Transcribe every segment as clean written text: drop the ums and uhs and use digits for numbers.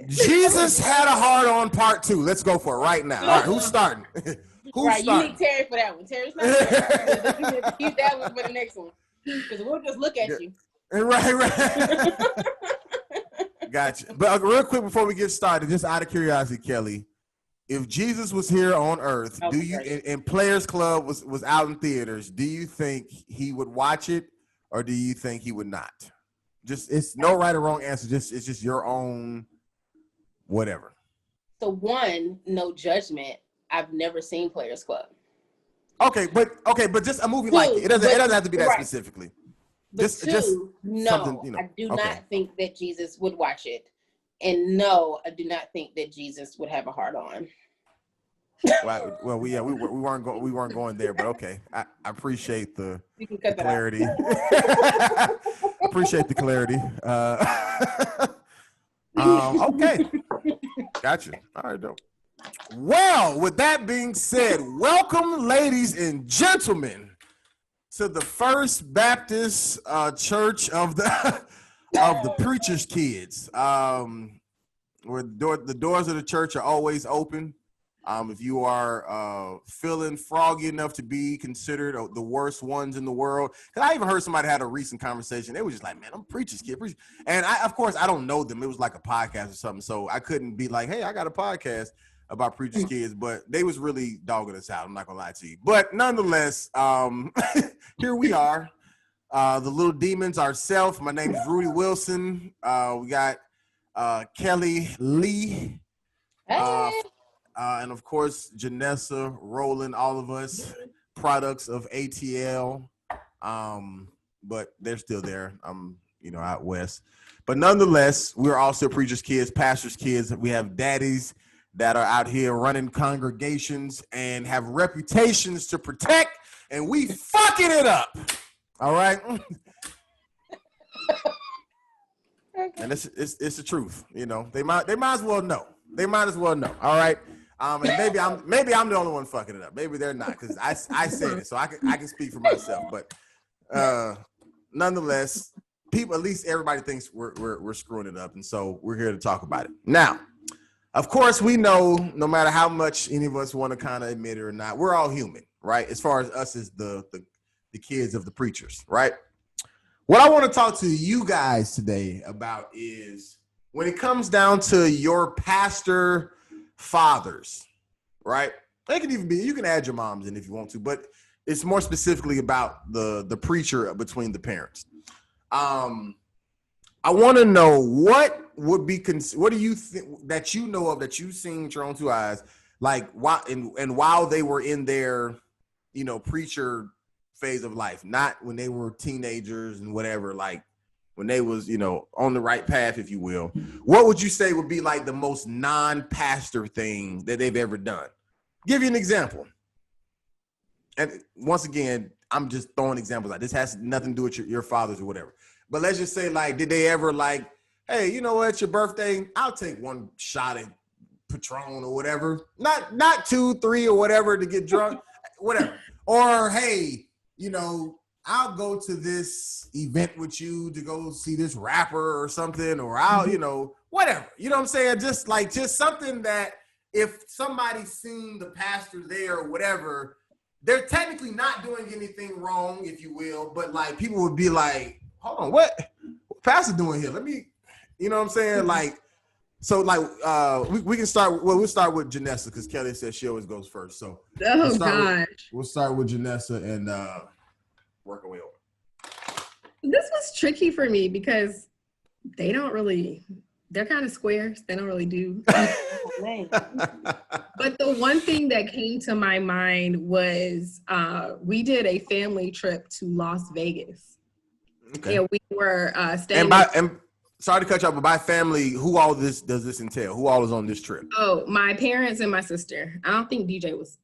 Jesus had a hard on part 2. Let's go for it right now. All right, who's starting? Right, you need Terry for that one. Terry's not there. You need to keep that one for the next one. Because we'll just look at you. Right. Gotcha. But real quick before we get started, just out of curiosity, Kelly, if Jesus was here on earth, do you and Players Club was out in theaters, do you think he would watch it or do you think he would not? Just it's no right or wrong answer. It's just your own whatever. So one, no judgment. I've never seen Players Club. Okay, but just a movie like it doesn't have to be that specifically. But just no, you know, I do not think that Jesus would watch it. And no, I do not think that Jesus would have a hard on. Well, we weren't going there, but okay. I appreciate the clarity. Appreciate the clarity. Okay, gotcha. All right, dope. Well, with that being said, welcome, ladies and gentlemen, to the First Baptist Church of the Preacher's Kids. Where the doors of the church are always open. If you are feeling froggy enough to be considered the worst ones in the world, because I even heard somebody had a recent conversation. They were just like, "Man, I'm preacher's kid." And of course, I don't know them. It was like a podcast or something, so I couldn't be like, "Hey, I got a podcast about preacher's kids," but they was really dogging us out. I'm not gonna lie to you. But nonetheless, here we are, the little demons ourselves. My name is Rudy Wilson. We got Kellie Lee. And of course, Janessa, Rowland, all of us, products of ATL. But they're still there. I'm, out west. But nonetheless, we're also preachers' kids, pastors' kids. We have daddies that are out here running congregations and have reputations to protect, and we fucking it up. All right. And it's the truth. They might as well know. They might as well know. All right. And maybe I'm the only one fucking it up. Maybe they're not, because I said it, so I can speak for myself. But nonetheless, people, at least everybody thinks we're screwing it up, and so we're here to talk about it. Now, of course, we know no matter how much any of us want to kind of admit it or not, we're all human, right? As far as us as the kids of the preachers, right? What I want to talk to you guys today about is when it comes down to your pastor fathers, right? They can even be, you can add your moms in if you want to, but it's more specifically about the preacher between the parents. I want to know what do you think that you know of, that you've seen with your own two eyes, like while they were in their, preacher phase of life, not when they were teenagers and whatever, like when they was, on the right path, if you will. What would you say would be like the most non-pastor thing that they've ever done? Give you an example. And once again, I'm just throwing examples out. This has nothing to do with your fathers or whatever. But let's just say, like, did they ever like, hey, you know what, it's your birthday, I'll take one shot at Patron or whatever. Not 2, 3 or whatever to get drunk, whatever. Or, hey, I'll go to this event with you to go see this rapper or something, or I'll, whatever. You know what I'm saying? Just something that if somebody's seen the pastor there or whatever, they're technically not doing anything wrong, if you will, but like people would be like, hold on, what pastor doing here? Let me, you know what I'm saying? Like, so like we can start, we'll start with Janessa, because Kelly said she always goes first. So we'll start with Janessa and work our way over. This was tricky for me because they're kind of squares. They don't really do. But the one thing that came to my mind was we did a family trip to Las Vegas. Okay. And we were staying. And sorry to cut you off, but by family, who all does this entail? Who all is on this trip? Oh, my parents and my sister. I don't think DJ was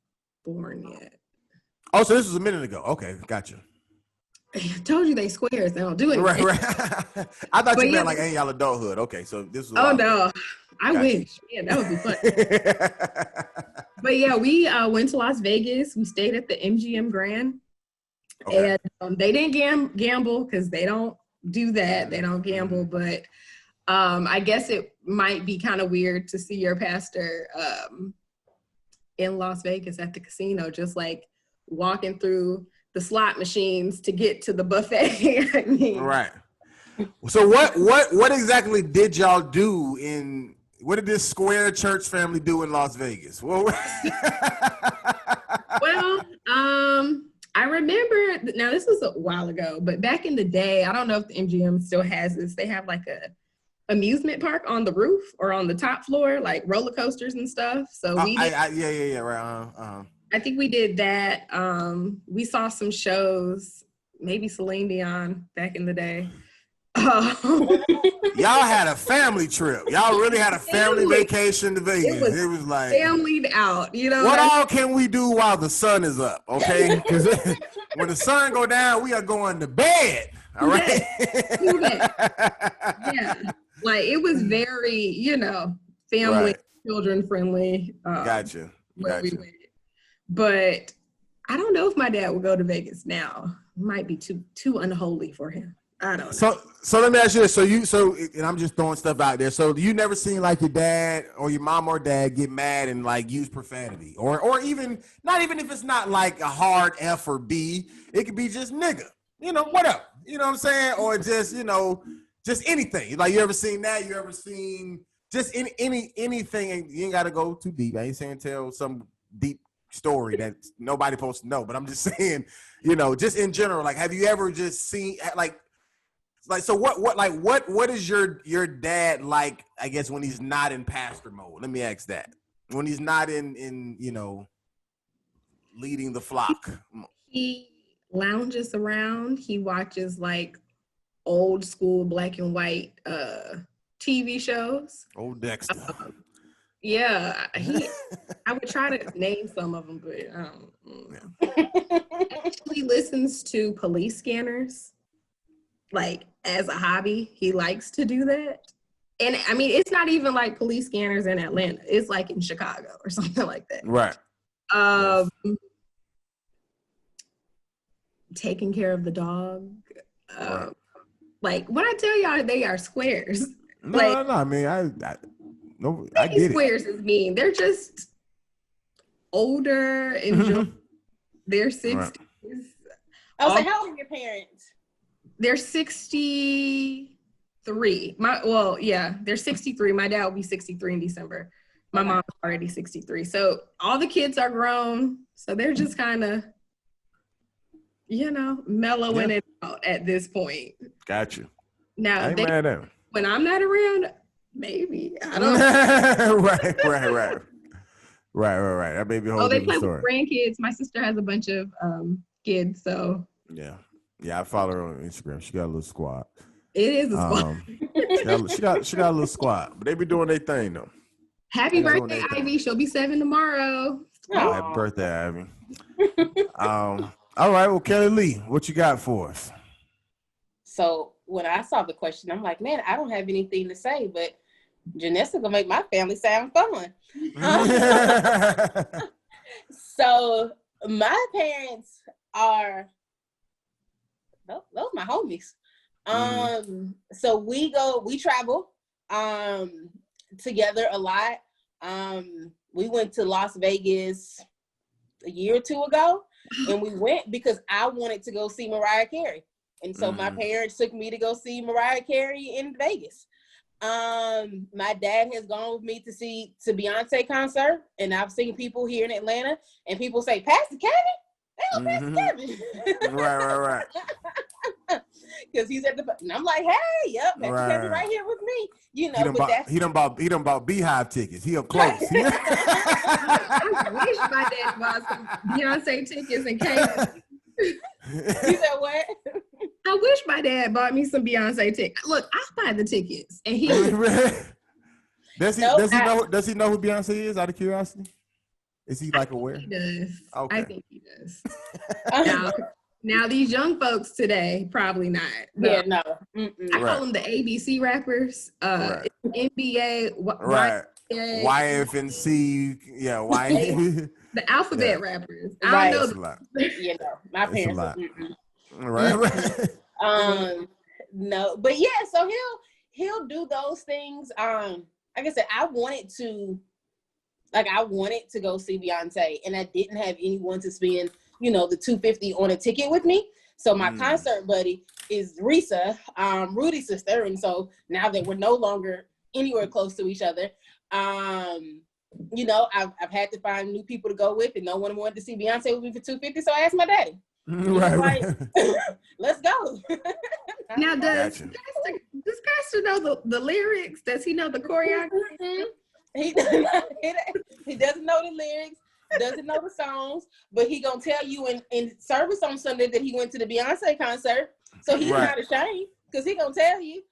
born yet. Oh, so this was a minute ago. Okay, gotcha. I told you they squares. They don't do anything. Right. I thought you meant like ain't y'all adulthood. Okay, so this is. Oh no, I wish. Yeah, that would be fun. But yeah, we went to Las Vegas. We stayed at the MGM Grand, and they didn't gamble because they don't do that. They don't gamble. But I guess it might be kind of weird to see your pastor in Las Vegas at the casino, just like walking through the slot machines to get to the buffet. I mean, right. So what exactly did y'all do what did this square church family do in Las Vegas? Well, I remember, now this was a while ago, but back in the day, I don't know if the MGM still has this. They have like a amusement park on the roof or on the top floor, like roller coasters and stuff. So we did, right. I think we did that. We saw some shows, maybe Celine Dion back in the day. Y'all had a family trip. Y'all really had a family vacation to Vegas. It was like familyed out, you know. What all can we do while the sun is up? Okay, because when the sun go down, we are going to bed. All right. Yeah, like it was very, you know, family, children friendly. Gotcha. We went. But I don't know if my dad would go to Vegas now. It might be too unholy for him. I don't know. So let me ask you this. And I'm just throwing stuff out there. So you never seen like your dad or your mom or dad get mad and like use profanity or even not even if it's not like a hard F or B, it could be just nigga, you know, whatever, you know what I'm saying? Or just, you know, just anything. Like you ever seen that? You ever seen just anything? And you ain't got to go too deep. I ain't saying tell some deep story that nobody supposed to know, but I'm just saying, you know, just in general, like, have you ever just seen like, so what is your dad like, I guess, when he's not in pastor mode? Let me ask that. When he's not in you know, leading the flock. He lounges around. He watches like old school black and white TV shows. Old Dexter. Yeah, I would try to name some of them, but he listens to police scanners. Like as a hobby, he likes to do that. And I mean, it's not even like police scanners in Atlanta. It's like in Chicago or something like that. Right. Taking care of the dog. Right. Like when I tell y'all they are squares. No. I mean, I get it. Squares is mean. They're just older and they're 60s. Right. I was like, how old are your parents? They're 63. They're 63. My dad will be 63 in December. My mom's already 63. So all the kids are grown. So they're just kind of, you know, mellowing it out at this point. Got you. Now, when I'm not around, maybe. I don't know. Right. That may be a whole they play story. With grandkids. My sister has a bunch of kids, so. Yeah, I follow her on Instagram. She got a little squad. It is a squad. She got a little squad, but they be doing their thing though. Happy birthday, Ivy. She'll be 7 tomorrow. Happy birthday, Ivy. All right, well, Kellie Lee, what you got for us? So when I saw the question, I'm like, man, I don't have anything to say, but Janessa gonna make my family sound fun. So my parents are those my homies. So we travel together a lot. We went to Las Vegas a year or two ago, and we went because I wanted to go see Mariah Carey. And so my parents took me to go see Mariah Carey in Vegas. My dad has gone with me to Beyonce concert, and I've seen people here in Atlanta, and people say, Pastor Kevin? Pastor Kevin. Right. Because he's at and I'm like, hey, yep, Pastor Kevin right here with me. You know, he done bought Beehive tickets. He up close. I wish my dad bought some Beyonce tickets and came. You said what? I wish my dad bought me some Beyonce tickets. Look, I'll buy the tickets. And he does he know who Beyonce is, out of curiosity? Is he like aware? He does. Okay. I think he does. Now these young folks today, probably not. Yeah, no. I call them the ABC rappers. NBA, YFNC, the alphabet rappers. I don't know. You know, my parents. Right. No, but yeah, so he'll do those things. Like I said, I wanted to go see Beyonce, and I didn't have anyone to spend, the $250 on a ticket with me. So my concert buddy is Risa, Rudy's sister, and so now that we're no longer anywhere close to each other, I've had to find new people to go with, and no one wanted to see Beyonce with me for $250. So I asked my daddy. Right. Let's go. Now, does Pastor know the lyrics? Does he know the choreography? He doesn't know the lyrics, doesn't know the songs, but he gonna tell you in service on Sunday that he went to the Beyonce concert. So he's not ashamed because he gonna tell you.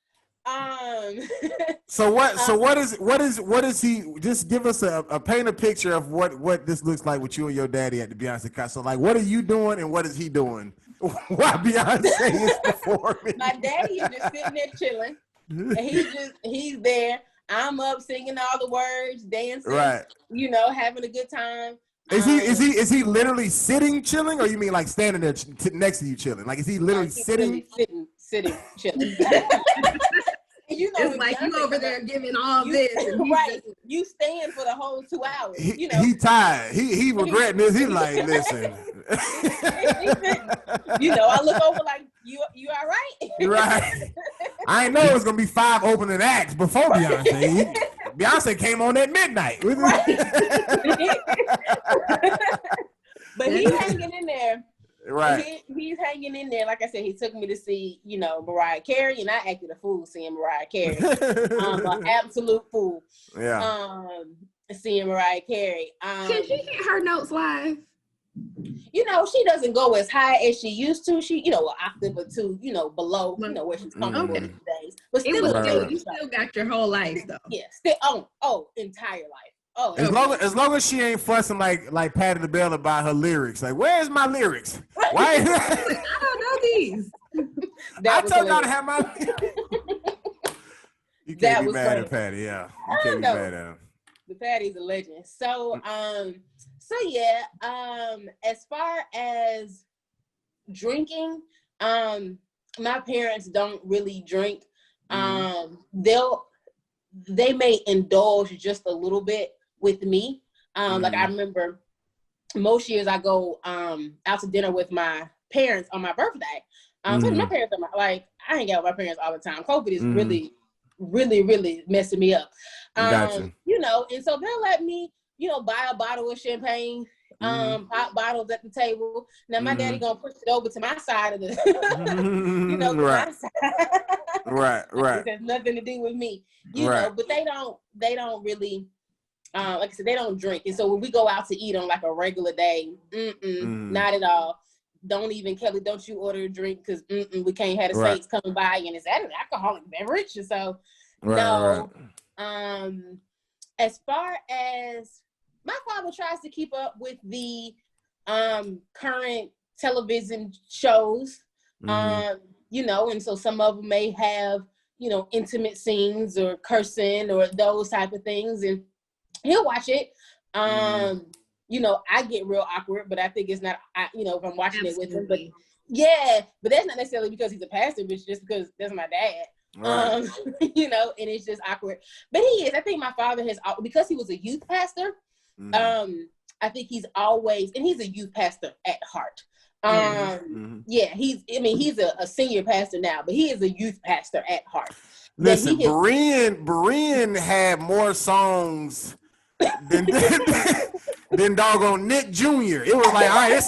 So what is he? Just give us a paint a picture of what this looks like with you and your daddy at the Beyonce concert. So like, what are you doing and what is he doing? Why Beyonce is performing? My daddy is just sitting there chilling, and he's there. I'm up singing all the words, dancing, right? Having a good time. Is he literally sitting chilling, or you mean like standing there next to you chilling? Like, is he literally sitting chilling? It's like you over there giving all this, and right? You staying for the whole 2 hours. He tired. He regretting this. He's like, listen. I look over like you all right? Right. I ain't know it was gonna be 5 opening acts before Beyonce. Beyonce came on at midnight. Right. But he's hanging in there. Right. He's hanging in there. Like I said, he took me to see, Mariah Carey, and I acted a fool seeing Mariah Carey. An absolute fool. Yeah. Seeing Mariah Carey. Can she hit her notes live? She doesn't go as high as she used to. She, an octave or two, below, where she's comfortable these days. But still, you still got your whole life though. Yeah, still, entire life. Oh, as long as she ain't fussing like Patti LaBelle about her lyrics. Like, where's my lyrics? Why? I don't know these. I told y'all to have my. You can't be mad at Patti. Yeah, you can't be mad at him. The Patti's a legend. So yeah. As far as drinking, my parents don't really drink. They may indulge just a little bit with me. Like I remember most years I go out to dinner with my parents on my birthday. So my parents are I hang out with my parents all the time. COVID is really, really, really messing me up. Gotcha. And so they'll let me, buy a bottle of champagne, pop bottles at the table. Now my daddy gonna push it over to my side of the, right. my side. Right. It has nothing to do with me, but they don't really, like I said, they don't drink. And so when we go out to eat on like a regular day, not at all. Don't even, Kelly, don't you order a drink because we can't have the saints coming by and is that an alcoholic beverage? And so no. As far as my father tries to keep up with the current television shows, and so some of them may have, intimate scenes or cursing or those type of things, and he'll watch it. I get real awkward, but I think it's not, if I'm watching it with him, but that's not necessarily because he's a pastor, but just because that's my dad. Right. And it's just awkward. But he is. I think my father has, because he was a youth pastor. I think he's always, and he's a youth pastor at heart. He's a senior pastor now, but he is a youth pastor at heart. Listen, Berean had more songs than doggone Nick Jr. It was like, all right,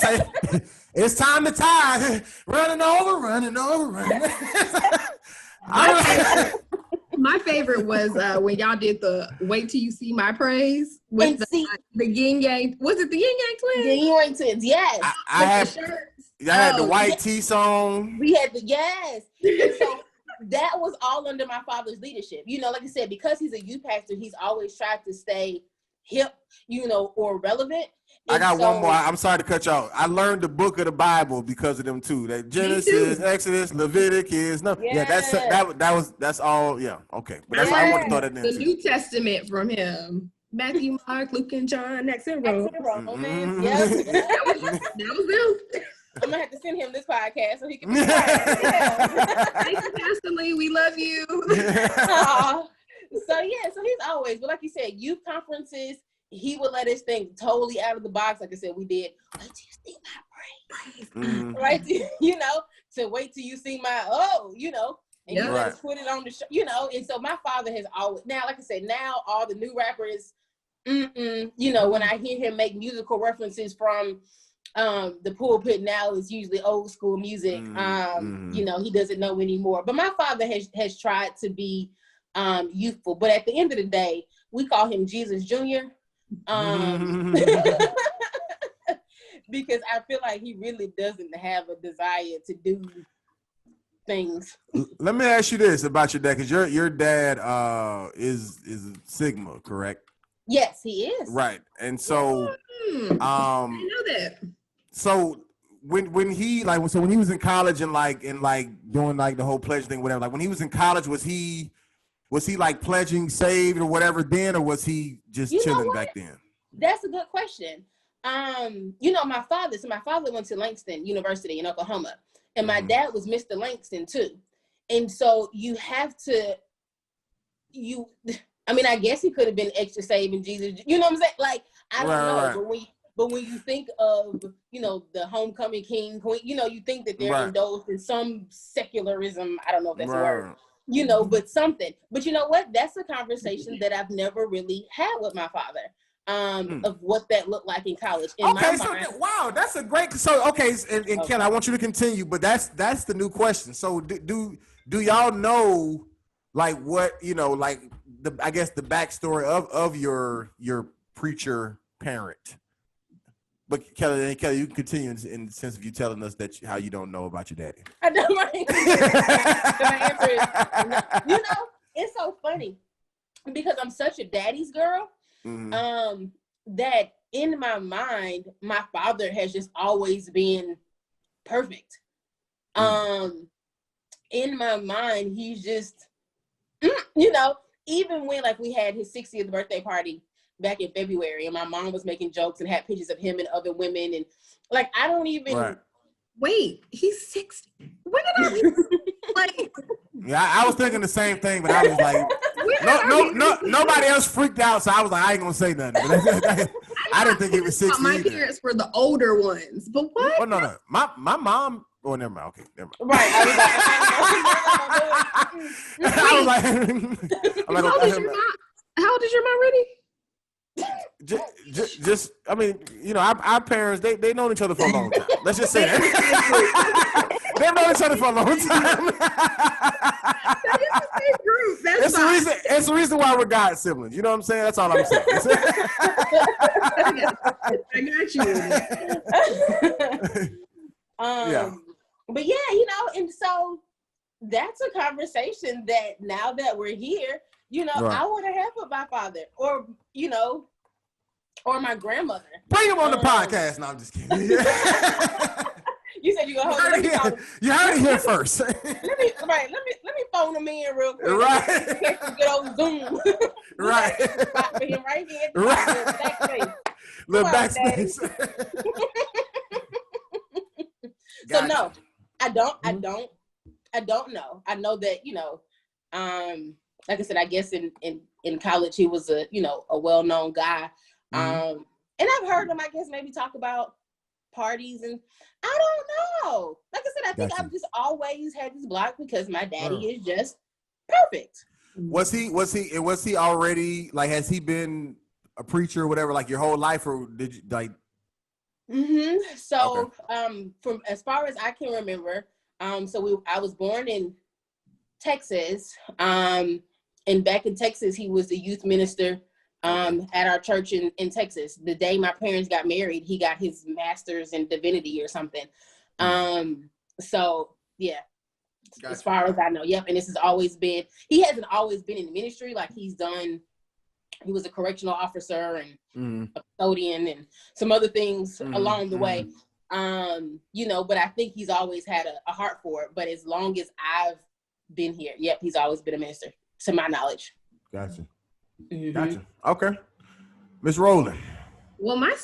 it's time to tie. Running over. My favorite was when y'all did the "Wait Till You See My Praise" with the Yin Yang. Was it the Yin Yang Twins? The Yin Yang Twins, yes. I had the white tea song. We had and so that was all under my father's leadership. Like I said, because he's a youth pastor, he's always tried to stay hip, or relevant. I got one more. I'm sorry to cut you off. I learned the book of the Bible because of them too. That Genesis, Exodus, Leviticus. That's all. Yeah, okay. But that's why I want to throw that in. The New Testament from him: Matthew, Mark, Luke, and John, Acts and Romans. Yes. That was them. I'm gonna have to send him this podcast so he can be quiet. Yeah. Thank you, Pastor Lee. We love you. So he's always, but like you said, youth conferences, he would let us think totally out of the box. Like I said, we did. Wait till you see my praise, right? To wait till you see my and you let us put it on the show, And so my father has always, now, like I said, now all the new rappers, when I hear him make musical references from the pulpit now, is usually old school music. He doesn't know anymore. But my father has tried to be youthful, but at the end of the day, we call him Jesus Jr. Because I feel like he really doesn't have a desire to do things. Let me ask you this about your dad, because your dad is Sigma, correct? Yes, he is. Right. And so I know that. So when he was in college and doing like the whole pledge thing, whatever, like when he was in college, was he like pledging saved or whatever then, or was he just chilling back then? That's a good question. My father went to Langston University in Oklahoma, and my dad was Mr. Langston too. And so you have to, I guess he could have been extra saving Jesus. You know what I'm saying? Like, I don't know. Right. But when you think of, the homecoming king, queen, you think that they're indulged in some secularism. I don't know if that's a word, but something. But you know what? That's a conversation that I've never really had with my father. Of what that looked like in college. Wow, that's a great. So and Kelly, I want you to continue, but that's the new question. So do y'all know like what like I guess the backstory of your preacher parent? But Kelly, you can continue in the sense of you telling us that how you don't know about your daddy. I know, right? My answer is, it's so funny because I'm such a daddy's girl. That in my mind, my father has just always been perfect. In my mind, he's just, even when we had his 60th birthday party back in February, and my mom was making jokes and had pictures of him and other women, and I don't even. Wait, he's 60. When did I Yeah, I was thinking the same thing, but I was like, nobody else freaked out, so I was like, I ain't gonna say nothing. I didn't think he was 60. My parents were the older ones, but what? Oh no, my mom. Oh, never mind. Okay, never mind. Right. I was like, how old is your mom, Rudy? Just, our parents, they known each other for a long time. Let's just say that. They've known each other for a long time. It's the reason why we're God siblings. You know what I'm saying? That's all I'm saying. I got you. But yeah, and so that's a conversation that now that we're here, I want to have with my father or or my grandmother. Bring him on the podcast. No, I'm just kidding. You said you're gonna hold it. You heard it here first. Let me phone him in real quick. Right. Get on Zoom. Right. Spot for him right here. Right. Little backspace. So no, I don't know. I know that, like I said, I guess in college he was a well-known guy. And I've heard him, I guess, maybe talk about parties, and I don't know. Like I said, I think I've just always had this block because my daddy is just perfect. Was he already, has he been a preacher or whatever, your whole life, or did you So, from as far as I can remember, I was born in Texas, and back in Texas, he was the youth minister at our church in Texas. The day my parents got married, he got his master's in divinity or something. So yeah, gotcha. As far as I know, yep. And this has always been, he hasn't always been in ministry. He was a correctional officer and a custodian and some other things along the way. But I think he's always had a heart for it. But as long as I've been here, yep, he's always been a minister, to my knowledge. Gotcha. Gotcha. Okay. Miss Rowland. Well, my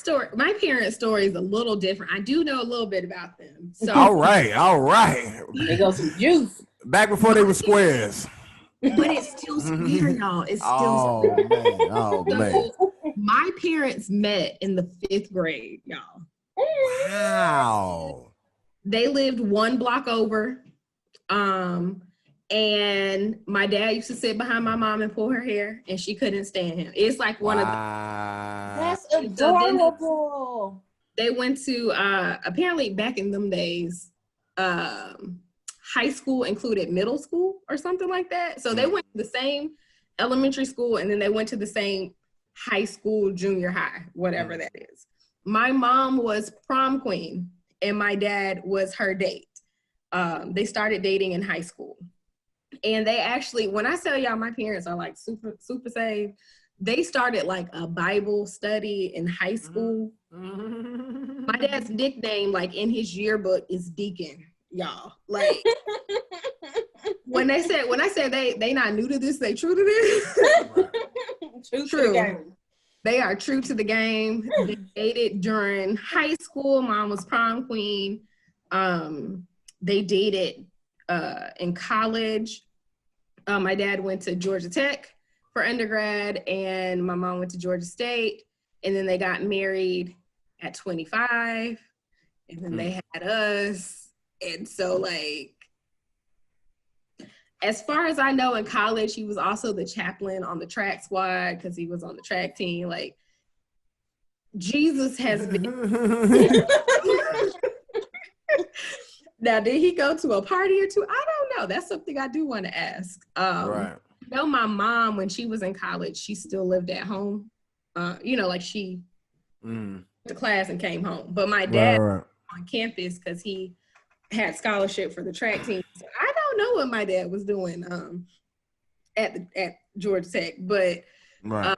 parents' story is a little different. I do know a little bit about them. So All right. They go some juice. Back before they were squares. But it's still square, y'all. It's still Oh man. Oh man. My parents met in the 5th grade, y'all. Wow. They lived 1 block over. And my dad used to sit behind my mom and pull her hair, and she couldn't stand him. It's like one of the. That's adorable. They went to apparently back in them days, high school included middle school or something like that. So they went to the same elementary school, and then they went to the same high school, junior high, whatever that is. My mom was prom queen, and my dad was her date. They started dating in high school. And they actually, when I tell y'all my parents are like super saved, they started like a Bible study in high school. My dad's nickname, like in his yearbook, is Deacon, y'all. Like when I said they not new to this, they true to this. True to the game. They are true to the game. They dated during high school. Mom was prom queen. They dated in college. My dad went to Georgia Tech for undergrad, and my mom went to Georgia State. And then they got married at 25, and then they had us. And so, like, as far as I know, in college, he was also the chaplain on the track squad because he was on the track team. Like, Jesus has been. Now, did he go to a party or two? I don't know. That's something I do want to ask. Right. I know my mom, when she was in college, she still lived at home. Like she went to class and came home. But my dad was on campus because he had scholarship for the track team. So I don't know what my dad was doing at Georgia Tech, but I'd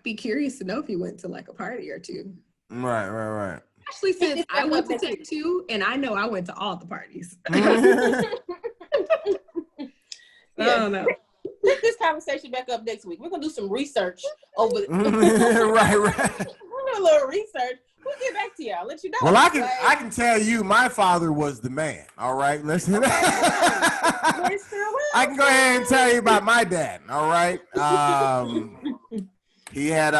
be curious to know if he went to like a party or two. Right. Especially since I went to Tech too, and I know I went to all the parties. I don't know. Pick this conversation back up next week. We're gonna do some research over. Right. We're gonna do a little research. We'll get back to y'all. Let you know. Well, I can tell you, my father was the man. All right, listen. I can go ahead and tell you about my dad. All right. He had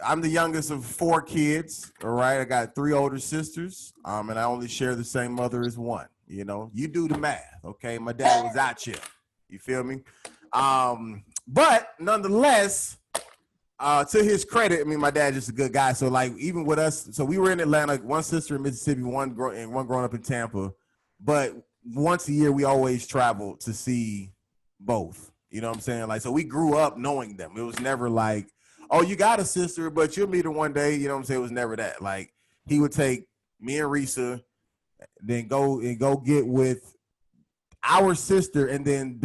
I'm the youngest of 4 kids. All right, I got 3 older sisters. And I only share the same mother as one. You know, you do the math. Okay, my dad was out here. You feel me? But nonetheless, to his credit, I mean, my dad's just a good guy. So like, even with us, so we were in Atlanta, one sister in Mississippi, one growing up in Tampa. But once a year, we always traveled to see both. You know what I'm saying? Like, so we grew up knowing them. It was never like, oh, you got a sister, but you'll meet her one day. You know what I'm saying? It was never that. Like, he would take me and Risa, then go get with our sister, and then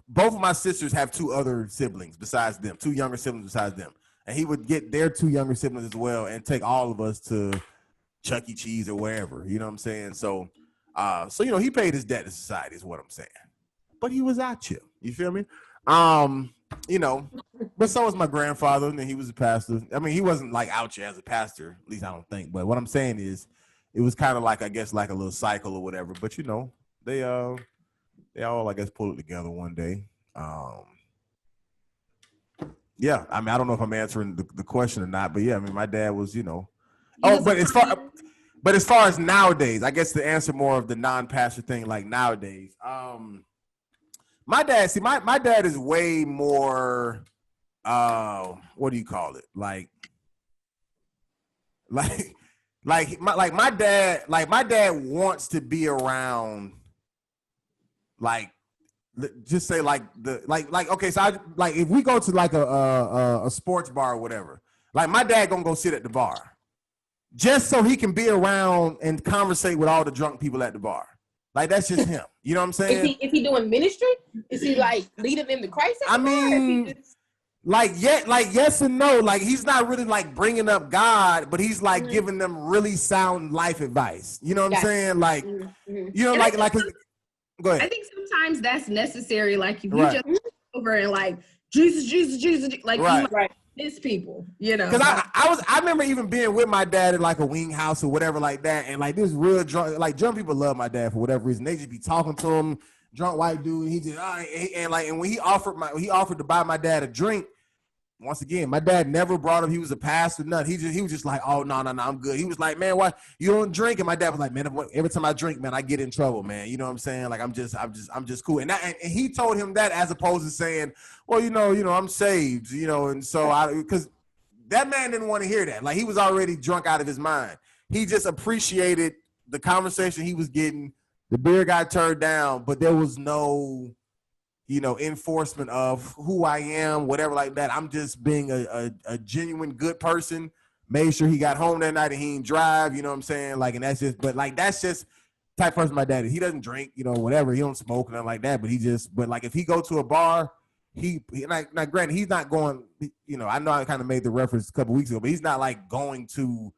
both of my sisters have 2 other siblings besides them, 2 younger siblings besides them. And he would get their 2 younger siblings as well and take all of us to Chuck E. Cheese or wherever. You know what I'm saying? So, you know, he paid his debt to society is what I'm saying. But he was out here. You feel me? You know, but so was my grandfather, and he was a pastor. I mean, he wasn't like out here as a pastor, at least I don't think. But what I'm saying is, it was kind of like, I guess, like a little cycle or whatever. But you know, they all, I guess, pulled it together one day. Yeah, I mean, I don't know if I'm answering the question or not, but yeah, I mean, my dad was, you know. But as far as nowadays, I guess to answer more of the non-pastor thing, like nowadays, my dad is way more, what do you call it? Like my dad wants to be around, like, just say like okay, so if we go to like a sports bar or whatever, like my dad gonna go sit at the bar just so he can be around and conversate with all the drunk people at the bar. Like, that's just him. You know what I'm saying? Is he doing ministry? Is he like leading them to Christ? I mean, yes and no. Like, he's not really like bringing up God, but he's like giving them really sound life advice. You know what I'm saying? Like, you know, like. Go ahead. I think sometimes that's necessary. Like, if you just over and like Jesus, like, right. His people, you know. Because I remember even being with my dad at like a wing house or whatever like that, and like this real drunk, like drunk people love my dad for whatever reason. They just be talking to him, drunk white dude. He just and when he offered to buy my dad a drink. Once again, my dad never brought him. He was a pastor, nothing. He was just like, oh no, I'm good. He was like, man, why you don't drink? And my dad was like, man, every time I drink, man, I get in trouble, man. You know what I'm saying? Like I'm just cool. And he told him that as opposed to saying, well, I'm saved, and so because that man didn't want to hear that. Like he was already drunk out of his mind. He just appreciated the conversation he was getting. The beer got turned down, but there was no enforcement of who I am, whatever like that. I'm just being a genuine good person. Made sure he got home that night and he didn't drive, you know what I'm saying? Like, and that's just type of person my dad is. He doesn't drink, whatever. He don't smoke, nothing like that, but like if he go to a bar, he like granted, he's not going, I know I kind of made the reference a couple weeks ago, but he's not like going to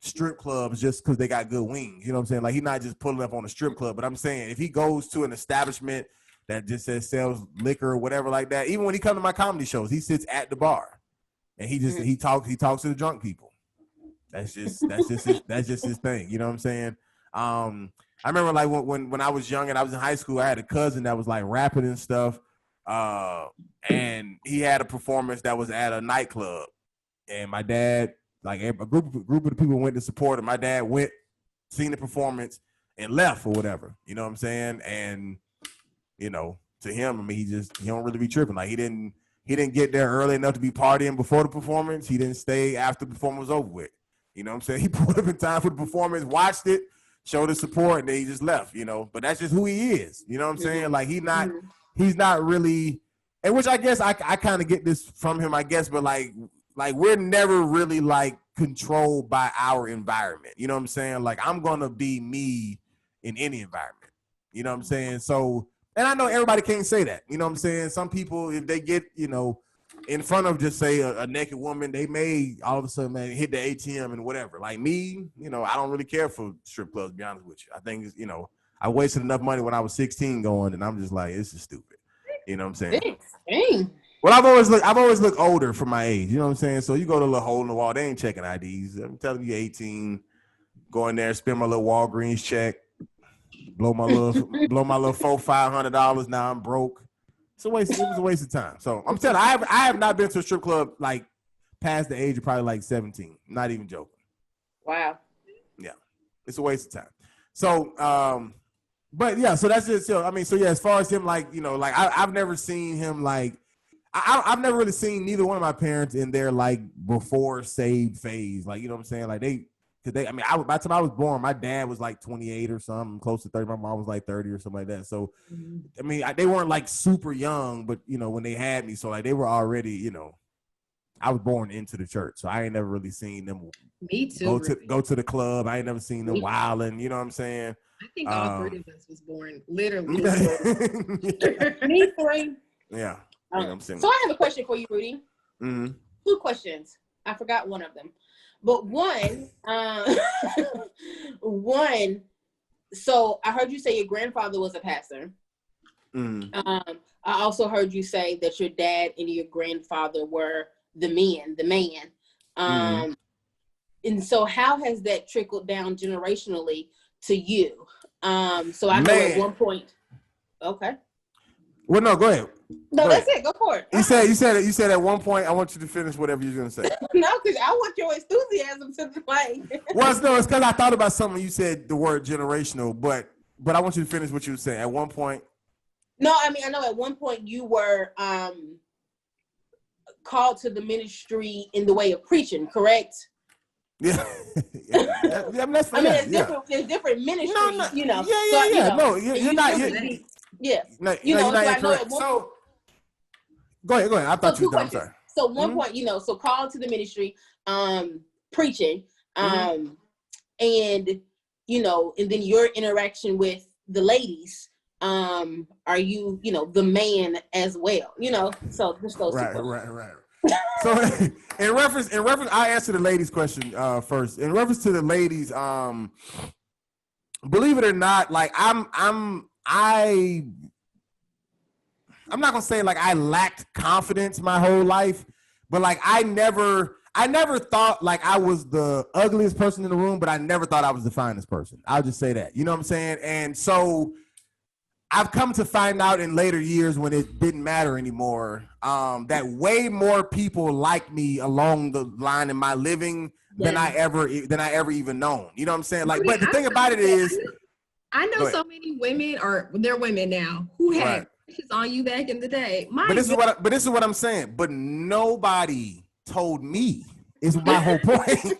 strip clubs just because they got good wings, you know what I'm saying? Like he's not just pulling up on a strip club, but I'm saying if he goes to an establishment that just says sells liquor or whatever like that. Even when he comes to my comedy shows, he sits at the bar and he talks to the drunk people. That's just his thing. You know what I'm saying? I remember like when I was young and I was in high school, I had a cousin that was like rapping and stuff. And he had a performance that was at a nightclub. And my dad, like a group of the people went to support him. My dad went, seen the performance, and left or whatever. You know what I'm saying? And to him, I mean, he don't really be tripping. Like he didn't get there early enough to be partying before the performance. He didn't stay after the performance was over with. You know what I'm saying? He pulled up in time for the performance, watched it, showed his support, and then he just left, But that's just who he is. You know what I'm saying? Like he's not really, and which I guess I kind of get this from him, I guess, but like we're never really like controlled by our environment. You know what I'm saying? Like I'm gonna be me in any environment. You know what I'm saying? So, and I know everybody can't say that. You know what I'm saying? Some people, if they get, in front of just say a naked woman, they may all of a sudden hit the ATM and whatever. Like me, I don't really care for strip clubs, to be honest with you. I think, I wasted enough money when I was 16 going, and I'm just like, this is stupid. You know what I'm saying? Dang. Well, I've always looked older for my age. You know what I'm saying? So you go to a little hole in the wall, they ain't checking IDs. I'm telling you, 18, go in there, spend my little Walgreens check. Blow my little $400-$500. Now I'm broke. It was a waste of time. So I'm telling you, I have not been to a strip club like past the age of probably like 17. Not even joking. Wow. Yeah, it's a waste of time. So, but yeah, so that's it. So I mean, so yeah, as far as him, like like I've never seen him like I've never really seen neither one of my parents in their like before saved phase. Like you know what I'm saying? Like by the time I was born, my dad was like 28 or something, close to 30. My mom was like 30 or something like that. So, I mean, they weren't like super young, but when they had me, so like they were already, I was born into the church, so I ain't never really seen them. Me too. Go to the club. I ain't never seen them wilding. You know what I'm saying? I think all three of us was born literally. Me three. Yeah. You know what I'm saying? So I have a question for you, Rudy. Mm-hmm. 2 questions. I forgot one of them. But one, so I heard you say your grandfather was a pastor. I also heard you say that your dad and your grandfather were the man. And so how has that trickled down generationally to you? So I know at one point, okay. Well, no, go ahead. No, that's it. Go for it. You said at one point. I want you to finish whatever you're gonna say. No, because I want your enthusiasm to play. Well, it's because I thought about something. You said the word generational, but I want you to finish what you were saying. At one point. No, I mean I know at one point you were called to the ministry in the way of preaching, correct? Yeah. I mean, that's fine. There's different ministries, Yeah. So, no, you're not. Yeah. No, you're not incorrect. So, go ahead. I thought you were done. I'm sorry. So one point, so called to the ministry, preaching, and and then your interaction with the ladies, are you, the man as well, so just those two. Right. So in reference, I answer the ladies' question first. In reference to the ladies, believe it or not, like I'm not gonna say like I lacked confidence my whole life, But like I never thought like I was the ugliest person in the room, but I never thought I was the finest person. I'll just say that. You know what I'm saying? And so I've come to find out in later years when it didn't matter anymore, that way more people like me along the line in my living than I ever even known. You know what I'm saying? Like, but the thing about it is, I know so many women, or they're women now, who had crushes on you back in the day. But this is what I'm saying. But nobody told me. Is my whole point.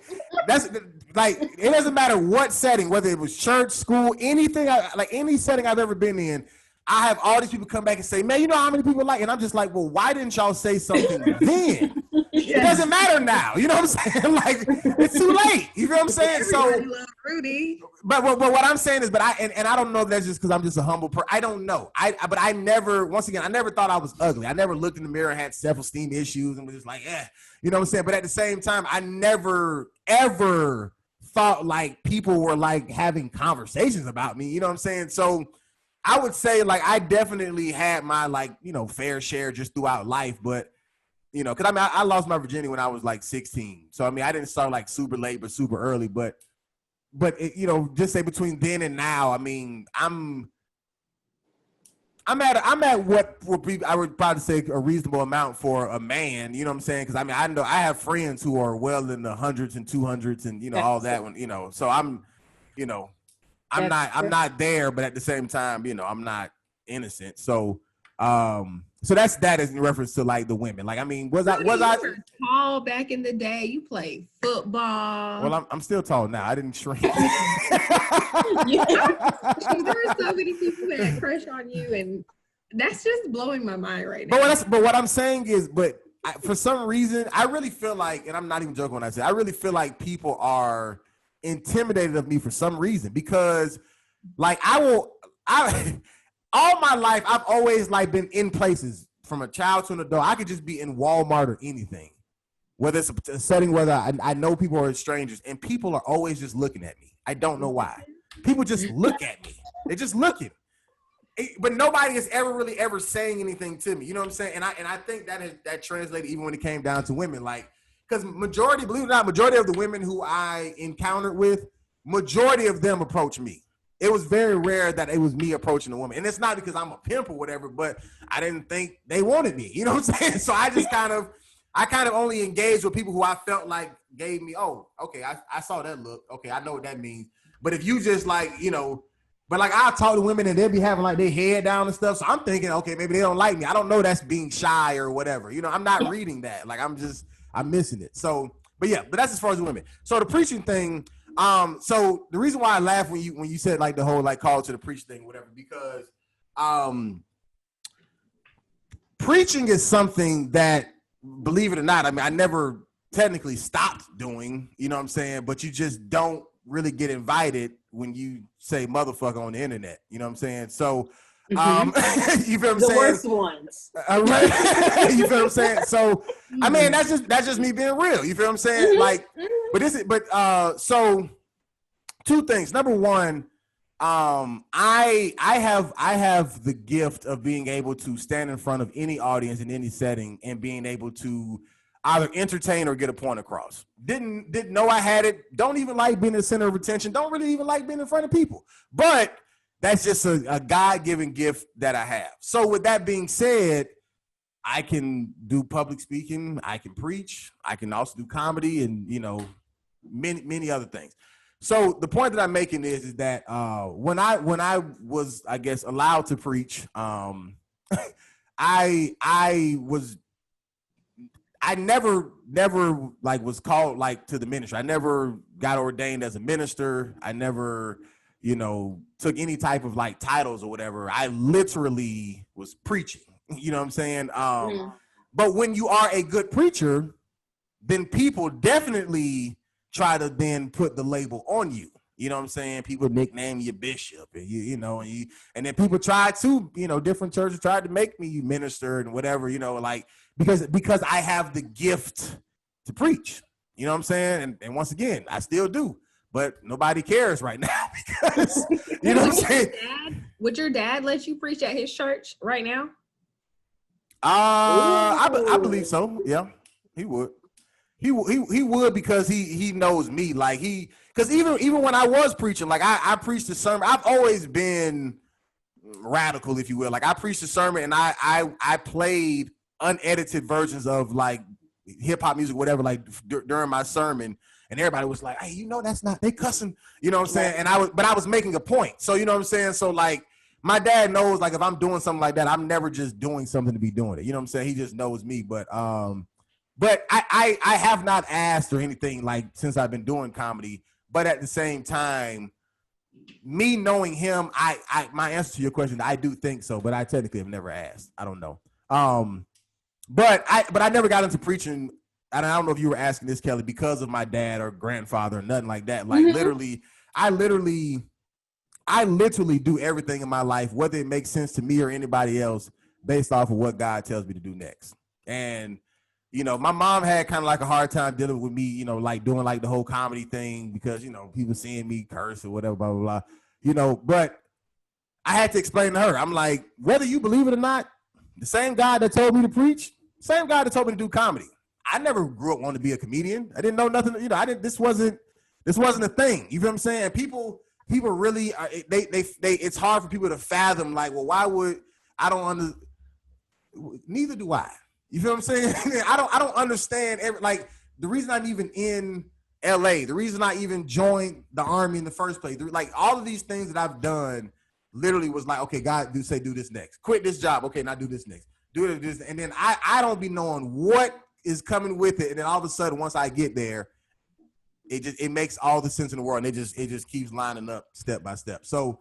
That's like, it doesn't matter what setting, whether it was church, school, anything, like any setting I've ever been in, I have all these people come back and say, man, you know how many people like, and I'm just like, well, why didn't y'all say something then? It doesn't matter now. You know what I'm saying? Like, it's too late. You know what I'm saying? Everybody loves Rudy. But what I'm saying is, but I don't know if that's just because I'm just a humble person. I don't know. But I never, once again, I never thought I was ugly. I never looked in the mirror and had self-esteem issues and was just like, you know what I'm saying? But at the same time, I never, ever thought like people were like having conversations about me. You know what I'm saying? So I would say like I definitely had my like, you know, fair share just throughout life. But, you know, because I mean, I lost my virginity when I was like 16. So, I mean, I didn't start like super late, but super early. But it, you know, just say between then and now, I mean, I'm at what would be, I would probably say a reasonable amount for a man, you know what I'm saying? Because I mean, I know I have friends who are well in the hundreds and 200s and, you know, all that one, you know, so I'm, you know, I'm not there, but at the same time, you know, I'm not innocent. So, so that's that is in reference to like the women. Like, I mean, was I tall back in the day? You played football. Well, I'm still tall now. I didn't shrink. There are so many people that had crush on you, and that's just blowing my mind right now. But what I'm saying is, for some reason, I really feel like, and I'm not even joking when I say, I really feel like people are intimidated of me for some reason, because like all my life I've always like been in places from a child to an adult. I could just be in Walmart or anything, whether it's a setting, whether I know people or strangers, and people are always just looking at me. I don't know why. People just look at me. They're just looking. But nobody is ever saying anything to me. You know what I'm saying? And I think that translated even when it came down to women. Like, because believe it or not, majority of the women who I encountered with, majority of them approach me. It was very rare that it was me approaching a woman. And it's not because I'm a pimp or whatever, but I didn't think they wanted me. You know what I'm saying? So I just kind of only engaged with people who I felt like gave me, oh, okay, I saw that look. Okay, I know what that means. But if you just like, you know, but like I'll talk to women and they'll be having like their head down and stuff. So I'm thinking, okay, maybe they don't like me. I don't know, that's being shy or whatever. You know, I'm not reading that. Like I'm missing it. So, but that's as far as the women. So the preaching thing, so the reason why I laughed when you said like the whole like call to the preach thing, whatever, because preaching is something that, believe it or not, I mean, I never technically stopped doing, you know what I'm saying? But you just don't really get invited when you say motherfucker on the internet, you know what I'm saying? So, you feel what I'm saying? The worst ones. Right? You feel what I'm saying? So, I mean, that's just me being real. You feel what I'm saying? Like, so two things. Number one, I have the gift of being able to stand in front of any audience in any setting and being able to either entertain or get a point across. Didn't know I had it. Don't even like being the center of attention. Don't really even like being in front of people. But that's just a God-given gift that I have. So with that being said, I can do public speaking. I can preach. I can also do comedy and, you know, many other things. So the point that I'm making is that when I was, I guess, allowed to preach, I never like was called like to the ministry. I never got ordained as a minister. I never, you know, took any type of like titles or whatever. I literally was preaching. You know what I'm saying? But when you are a good preacher, then people definitely try to then put the label on you. You know what I'm saying? People nickname you bishop, and you know, and then people try to, you know, different churches tried to make me minister and whatever, you know, like because I have the gift to preach. You know what I'm saying? And once again, I still do, but nobody cares right now because you know what I'm saying? Would your dad let you preach at his church right now? I believe so. Yeah. He would. He would because he knows me. Like because even when I was preaching, like I preached a sermon. I've always been radical, if you will. Like I preached a sermon and I played unedited versions of like hip hop music, whatever, like during my sermon, and everybody was like, "Hey, that's not they cussing," you know what I'm saying? And I was making a point, so you know what I'm saying. So like my dad knows, like if I'm doing something like that, I'm never just doing something to be doing it. You know what I'm saying? He just knows me, but I have not asked or anything like since I've been doing comedy. But at the same time, me knowing him, I my answer to your question, I do think so, but I technically have never asked. I don't know. But I never got into preaching. And I don't know if you were asking this, Kelly, because of my dad or grandfather or nothing like that. Like I literally do everything in my life, whether it makes sense to me or anybody else, based off of what God tells me to do next. And my mom had kind of like a hard time dealing with me, like doing like the whole comedy thing because, people seeing me curse or whatever, blah, blah, blah, but I had to explain to her, I'm like, whether you believe it or not, the same God that told me to preach, same God that told me to do comedy. I never grew up wanting to be a comedian. I didn't know nothing, this wasn't a thing. You feel what I'm saying? People really are, they it's hard for people to fathom, like, well, why would neither do I. You feel what I'm saying? I don't understand like the reason I'm even in LA, the reason I even joined the Army in the first place, like all of these things that I've done literally was like, okay, God, do this next. Quit this job. Okay, now do this next. Do this. And then I don't be knowing what is coming with it. And then all of a sudden, once I get there, it makes all the sense in the world. And it just keeps lining up step by step. So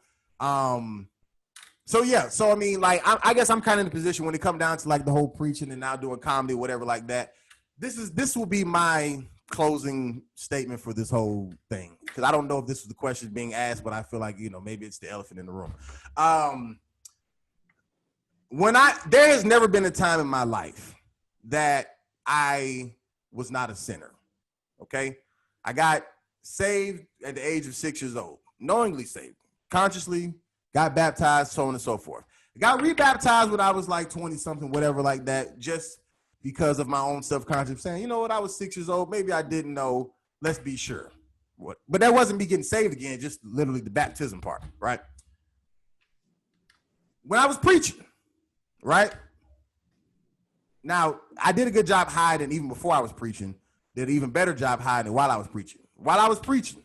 yeah, I mean, like, I guess I'm kind of in a position when it comes down to like the whole preaching and now doing comedy, whatever like that. This will be my closing statement for this whole thing, because I don't know if this is the question being asked, but I feel like maybe it's the elephant in the room. There has never been a time in my life that I was not a sinner. Okay, I got saved at the age of 6 years old, knowingly saved, consciously. Got baptized, so on and so forth. I got rebaptized when I was like 20 something, whatever like that, just because of my own self-conscious, saying, you know what, I was 6 years old, maybe I didn't know, let's be sure. But that wasn't me getting saved again, just literally the baptism part, right? When I was preaching, right? Now, I did a good job hiding even before I was preaching, did an even better job hiding while I was preaching. While I was preaching,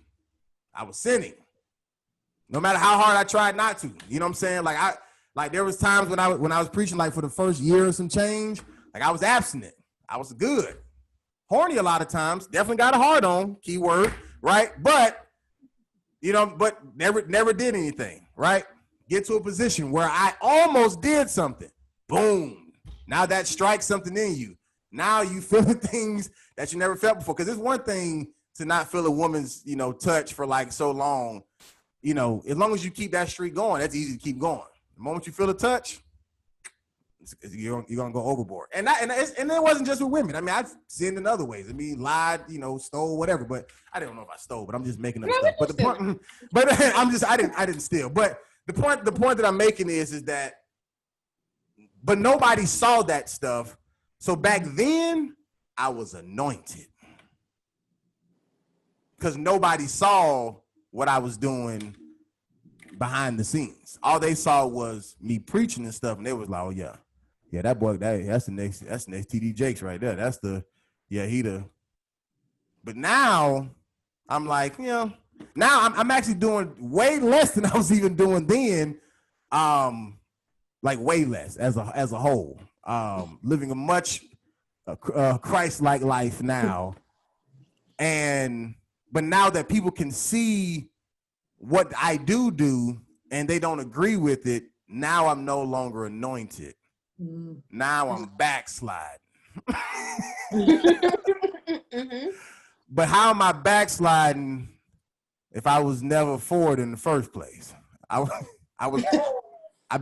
I was sinning. No matter how hard I tried not to, you know what I'm saying? Like there was times when I was preaching, like for the first year or some change, like I was abstinent. I was good. Horny a lot of times, definitely got a hard on, keyword, right? But, but never did anything, right? Get to a position where I almost did something. Boom. Now that strikes something in you. Now you feeling things that you never felt before. Because it's one thing to not feel a woman's, touch for like so long. As long as you keep that streak going, that's easy to keep going. The moment you feel a touch, you're gonna go overboard. And it wasn't just with women. I mean, I've sinned in other ways. I mean, lied, stole, whatever. But I don't know if I stole, but I'm just making up stuff. But the point, I didn't steal. But the point that I'm making is that, but nobody saw that stuff. So back then, I was anointed because nobody saw what I was doing behind the scenes. All they saw was me preaching and stuff, and they was like, "Oh yeah, that boy, that's the next TD Jakes right there. That's But now I'm like, now I'm actually doing way less than I was even doing then, like way less as a whole, living a much Christ-like life now, but now that people can see what I do and they don't agree with it, now I'm no longer anointed. Now I'm backsliding. But how am I backsliding if I was never for it in the first place? I've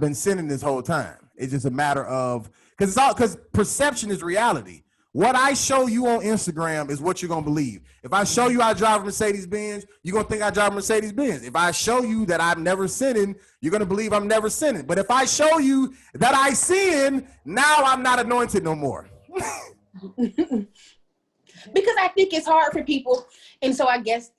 been sinning this whole time. It's just a matter of, because perception is reality. What I show you on Instagram is what you're going to believe. If I show you I drive a Mercedes-Benz, you're going to think I drive a Mercedes-Benz. If I show you that I'm never sinning, you're going to believe I'm never sinning. But if I show you that I sin, now I'm not anointed no more. Because I think it's hard for people. And so I guess,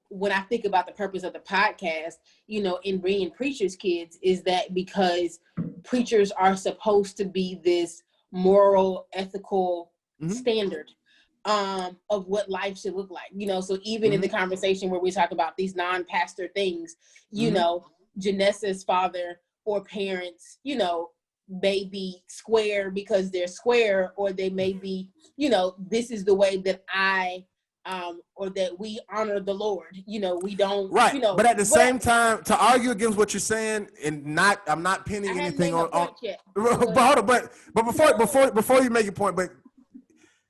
when I think about the purpose of the podcast, in bringing preachers' kids, is that because preachers are supposed to be this moral, ethical standard of what life should look like. So even in the conversation where we talk about these non-pastor things, Janessa's father or parents, may be square because they're square, or they may be, this is the way that or that we honor the Lord. We don't, right. But at the same time, to argue against what you're saying, and I'm not pinning anything on. But before you make your point, but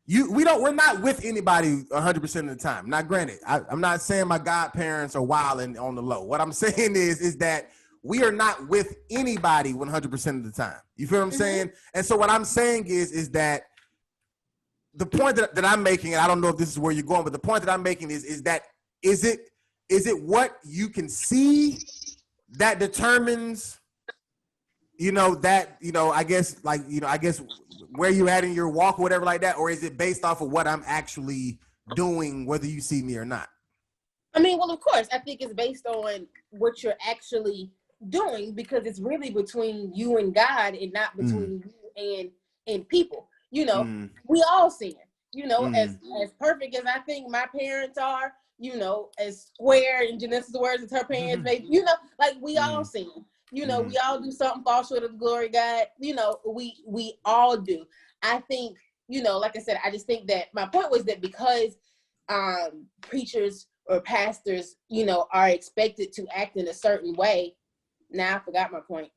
we're not with anybody 100% of the time. Now, granted, I'm not saying my godparents are wild and on the low. What I'm saying is that we are not with anybody 100% of the time. You feel what I'm saying? And so what I'm saying is that the point that I'm making, and I don't know if this is where you're going, but the point that I'm making is that is it what you can see that determines, I guess where you're at in your walk or whatever like that, or is it based off of what I'm actually doing, whether you see me or not? I mean, well, of course, I think it's based on what you're actually doing, because it's really between you and God and not between you and people. We all sin, as perfect as I think my parents are, as square in Janessa's words as her parents made, we all sin. We all do something fall short of the glory of God. We all do. I think, like I said, I just think that my point was that because preachers or pastors, are expected to act in a certain way. Now I forgot my point.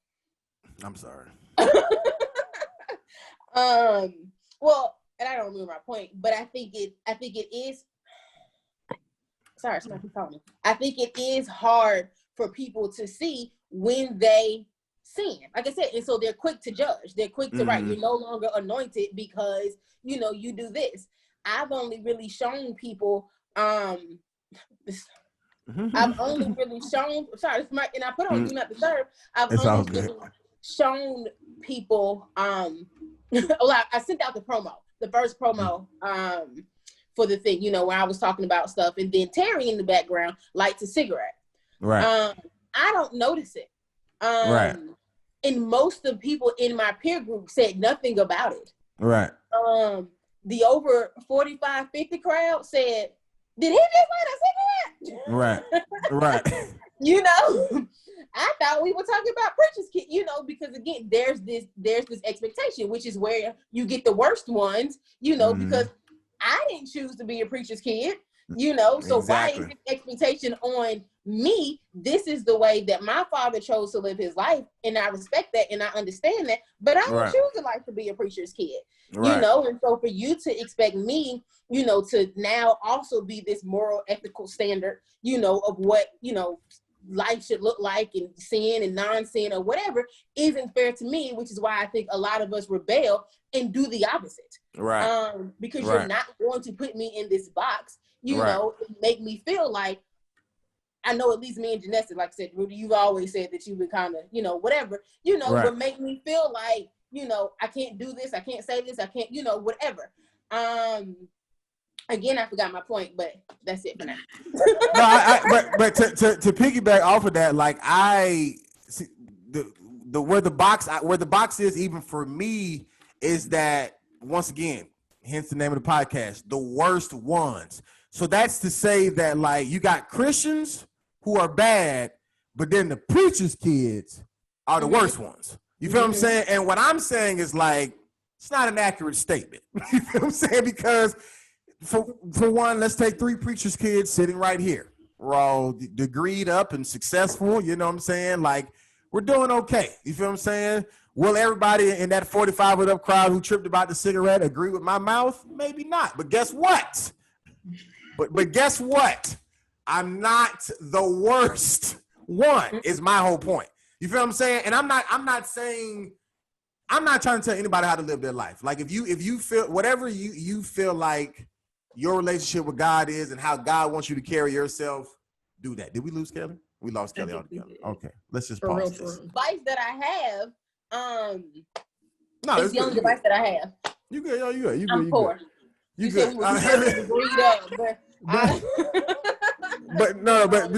I'm sorry. Well, and I don't remember my point, but I think it is. Sorry, somebody calling me. I think it is hard for people to see when they sin. Like I said, and so they're quick to judge. They're quick to write. You're no longer anointed because you do this. I've only really shown people. I've only really shown. Sorry, this might, and I put on Do Not Disturb. I've only really shown people. Well, I sent out the first promo for the thing. Where I was talking about stuff, and then Terry in the background lights a cigarette. Right. I don't notice it. Right. And most of the people in my peer group said nothing about it. Right. The over 45, 50 crowd said, "Did he just light a cigarette?" Right. I thought we were talking about preacher's kid, because again, there's this expectation, which is where you get the worst ones, because I didn't choose to be a preacher's kid, so why is this expectation on me? This is the way that my father chose to live his life, and I respect that and I understand that, but I don't choose to like to be a preacher's kid, and so for you to expect me, to now also be this moral, ethical standard, of what, life should look like, and sin and non-sin or whatever, isn't fair to me, which is why I think a lot of us rebel and do the opposite. Right. Because you're not going to put me in this box, and make me feel like, I know at least me and Janessa, like I said, Rudy, you've always said that you've been kind of, whatever, but make me feel like, I can't do this, I can't say this, I can't, whatever. Again, I forgot my point, but that's it for now. No, but to piggyback off of that, like I see where the box is, even for me, is that, once again, hence the name of the podcast, the worst ones. So that's to say that, like, you got Christians who are bad, but then the preacher's kids are the worst ones. You feel what I'm saying? And what I'm saying is, like, it's not an accurate statement. You feel what I'm saying? Because for one, let's take 3 preacher's kids sitting right here. We're all degreed up and successful. You know what I'm saying? Like, we're doing okay. You feel what I'm saying? Will everybody in that 45 and up crowd who tripped about the cigarette agree with my mouth? Maybe not. But guess what? But guess what? I'm not the worst one, is my whole point. You feel what I'm saying? And I'm not trying to tell anybody how to live their life. Like, if you feel whatever you feel like your relationship with God is and how God wants you to carry yourself, do that. Did we lose Kellie? We lost Kellie altogether. Okay, let's just pause this. Device that I have, no, it's the only device that I have. You good? You good? I'm poor. You said good. we were agreed up, but no, but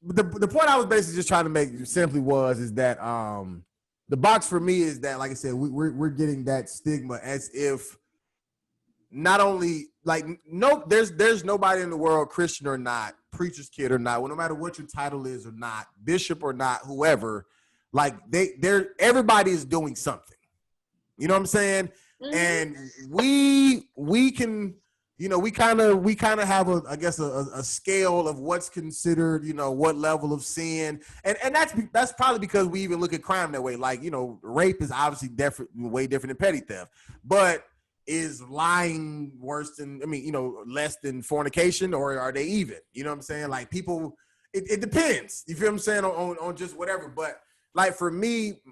the point I was basically just trying to make simply is that the box for me is that, like I said, we're getting that stigma as if not only like there's nobody in the world, Christian or not, preacher's kid or not, well, no matter what your title is or not, bishop or not, whoever, like they're everybody is doing something. You know what I'm saying? Mm-hmm. And we can, you know, we kind of have a scale of what's considered, you know, what level of sin, and that's probably because we even look at crime that way. Like, you know, rape is obviously way different than petty theft, but is lying worse than, less than fornication, or are they even? You know what I'm saying? Like, people, it depends. You feel what I'm saying on just whatever. But like for me,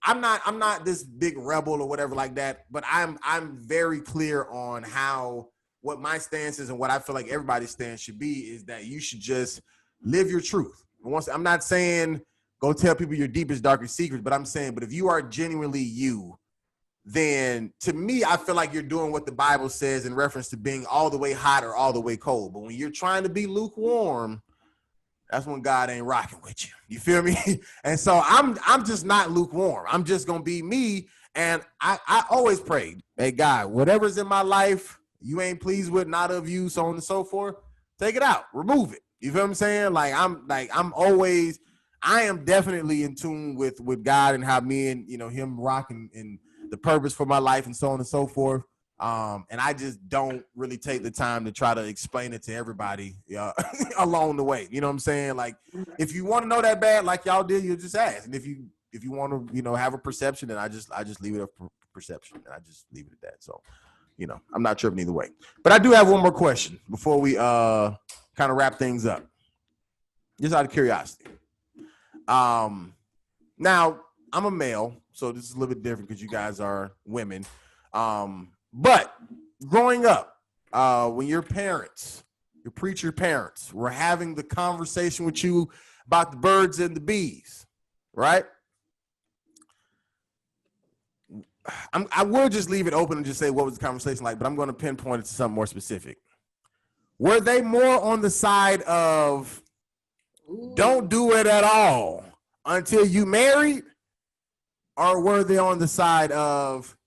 I'm not this big rebel or whatever like that, but I'm very clear on what my stance is, and what I feel like everybody's stance should be is that you should just live your truth. I'm not saying go tell people your deepest, darkest secrets, but I'm saying, but if you are genuinely you, then to me, I feel like you're doing what the Bible says in reference to being all the way hot or all the way cold. But when you're trying to be lukewarm, that's when God ain't rocking with you. You feel me? And so I'm just not lukewarm. I'm just gonna be me. And I always prayed, hey God, whatever's in my life you ain't pleased with, not of you, so on and so forth, take it out, remove it. You feel what I'm saying? I am definitely in tune with God and how me and him rocking and the purpose for my life and so on and so forth. And I just don't really take the time to try to explain it to everybody along the way. You know what I'm saying? Like, if you want to know that bad, like y'all did, you just ask. And if you want to, have a perception, then I just leave it up for perception, and I just leave it at that. So, I'm not tripping either way. But I do have one more question before we kind of wrap things up, just out of curiosity. Now I'm a male, so this is a little bit different because you guys are women. But growing up, when your preacher parents were having the conversation with you about the birds and the bees, right? I will just leave it open and just say what was the conversation like, but I'm going to pinpoint it to something more specific. Were they more on the side of don't do it at all until you married, or were they on the side of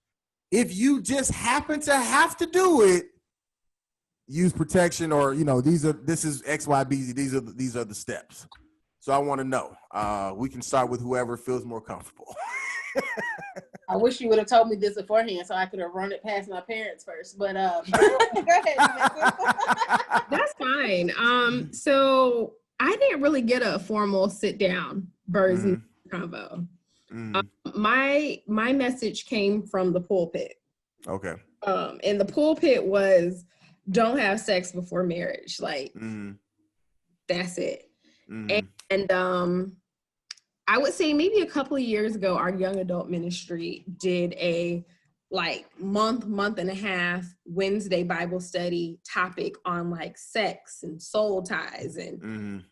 if you just happen to have to do it, use protection, or this is XYBZ, these are the steps? So I want to know. We can start with whoever feels more comfortable. I wish you would have told me this beforehand so I could have run it past my parents first. But go ahead, Janessa. That's fine. So I didn't really get a formal sit down birds and convo. My message came from the pulpit. Okay. And the pulpit was, don't have sex before marriage. Like, that's it. And I would say maybe a couple of years ago, our young adult ministry did a month and a half Wednesday Bible study topic on like sex and soul ties and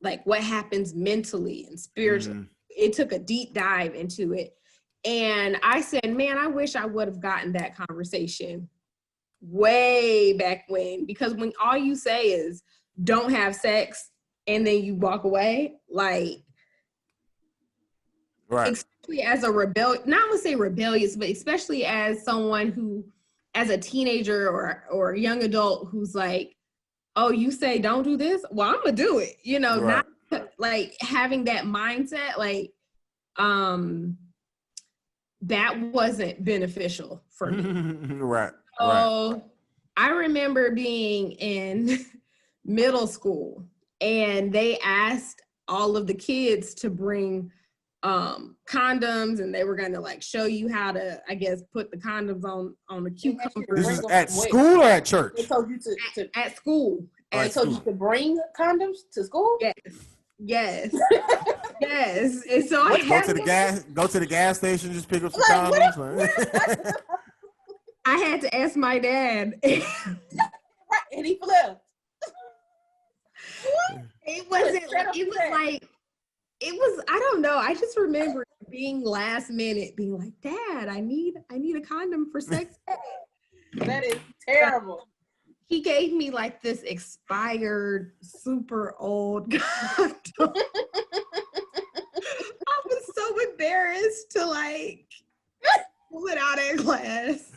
like what happens mentally and spiritually. It took a deep dive into it. And I said, man, I wish I would have gotten that conversation way back when, because when all you say is don't have sex and then you walk away, like, right. Especially as a not gonna say rebellious, but especially as someone who, as a teenager or a young adult who's like, oh, you say don't do this? Well, I'm gonna do it. Right. Not like having that mindset, like, that wasn't beneficial for me. Right. So I remember being in middle school and they asked all of the kids to bring condoms, and they were going to like show you how to, I guess, put the condoms on the cucumber. This is at school or at church? They told you at school. And they told you to bring condoms to school? Yes. Yes. And so I go to the gas station, just pick up some condoms. I had to ask my dad. Right, and he flipped. It was, I don't know. I just remember being last minute, being like, Dad, I need a condom for sex ed. That is terrible. He gave me like this expired, super old condom. I was so embarrassed to like pull it out in class.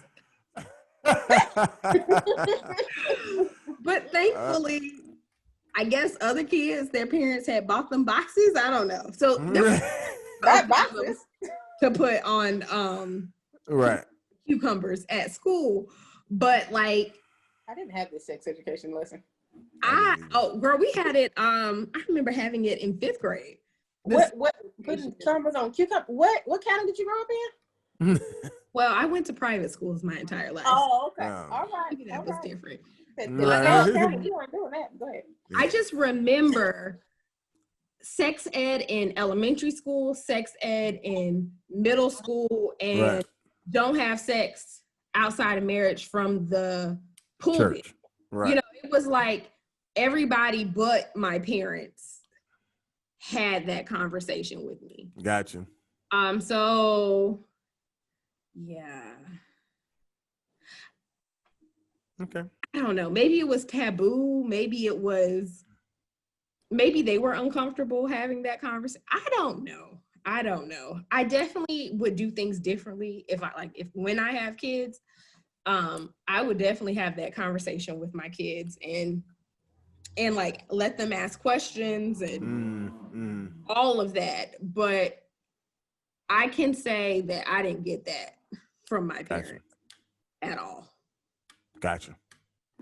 But thankfully, I guess other kids, their parents had bought them boxes. I don't know. So That boxes to put on right. cucumbers at school. But like I didn't have this sex education lesson. Girl, we had it. I remember having it in 5th grade. What putting cucumbers on cucumber? What county did you grow up in? Well, I went to private schools my entire life. Oh, okay. All right. Maybe that was different. You weren't doing that. Go ahead. I just remember sex ed in elementary school, sex ed in middle school, and don't have sex outside of marriage from the pulpit. Church. Right. You know, it was like everybody but my parents had that conversation with me. Gotcha. So yeah. Okay. I don't know. Maybe it was taboo. Maybe they were uncomfortable having that conversation. I don't know. I definitely would do things differently if when I have kids, I would definitely have that conversation with my kids and like let them ask questions and all of that. But I can say that I didn't get that from my parents at all. Gotcha.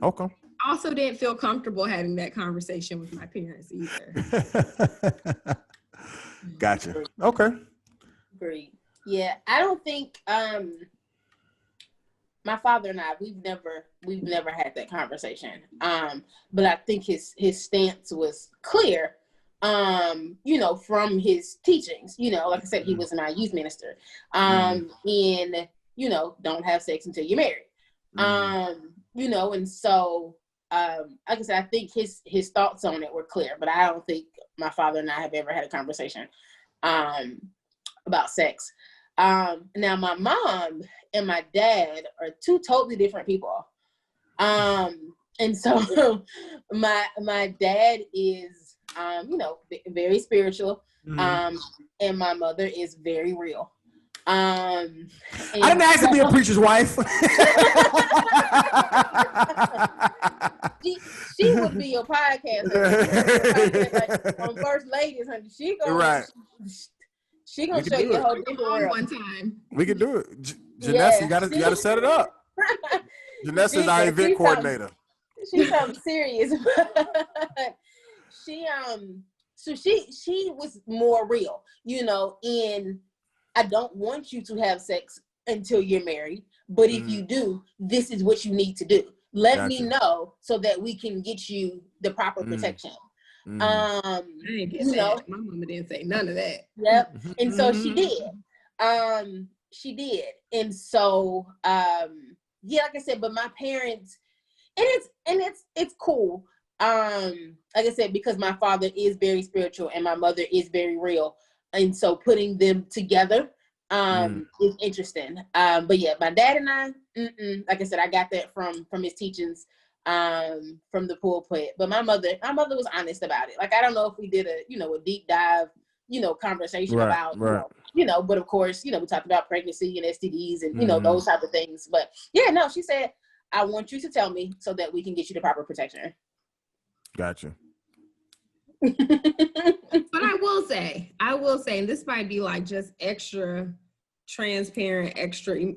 Okay. I also didn't feel comfortable having that conversation with my parents either. Gotcha. Okay. Agreed. Yeah, I don't think my father and I we've never had that conversation. But I think his stance was clear. You know, from his teachings. You know, like I said, he was my youth minister. In you know, don't have sex until you're married. You know, and so like I said, I think his thoughts on it were clear, but I don't think my father and I have ever had a conversation about sex. Now my mom and my dad are two totally different people. And so my dad is you know, very spiritual. And my mother is very real. I didn't ask to be a preacher's wife. she would be your podcast. Like, on First Ladies, honey. She gonna show you a whole different world. One time. We can do it. Janessa, you gotta set it up. Janessa's our event coordinator. She's something serious. So she was more real, you know, in I don't want you to have sex until you're married, but if you do, this is what you need to do. Let me know so that we can get you the proper protection. I didn't get that. My mama didn't say none of that. Yep. And so she did. She did. And so yeah, like I said, but my parents, and it's cool. Like I said, because my father is very spiritual and my mother is very real. And so putting them together is interesting. But yeah, my dad and I, like I said, I got that from his teachings, from the pulpit. But my mother was honest about it. Like, I don't know if we did a deep dive, conversation about, but of course, we talked about pregnancy and STDs and, those type of things. But yeah, no, she said, I want you to tell me so that we can get you the proper protection. Gotcha. But I will say, and this might be like just extra transparent, extra,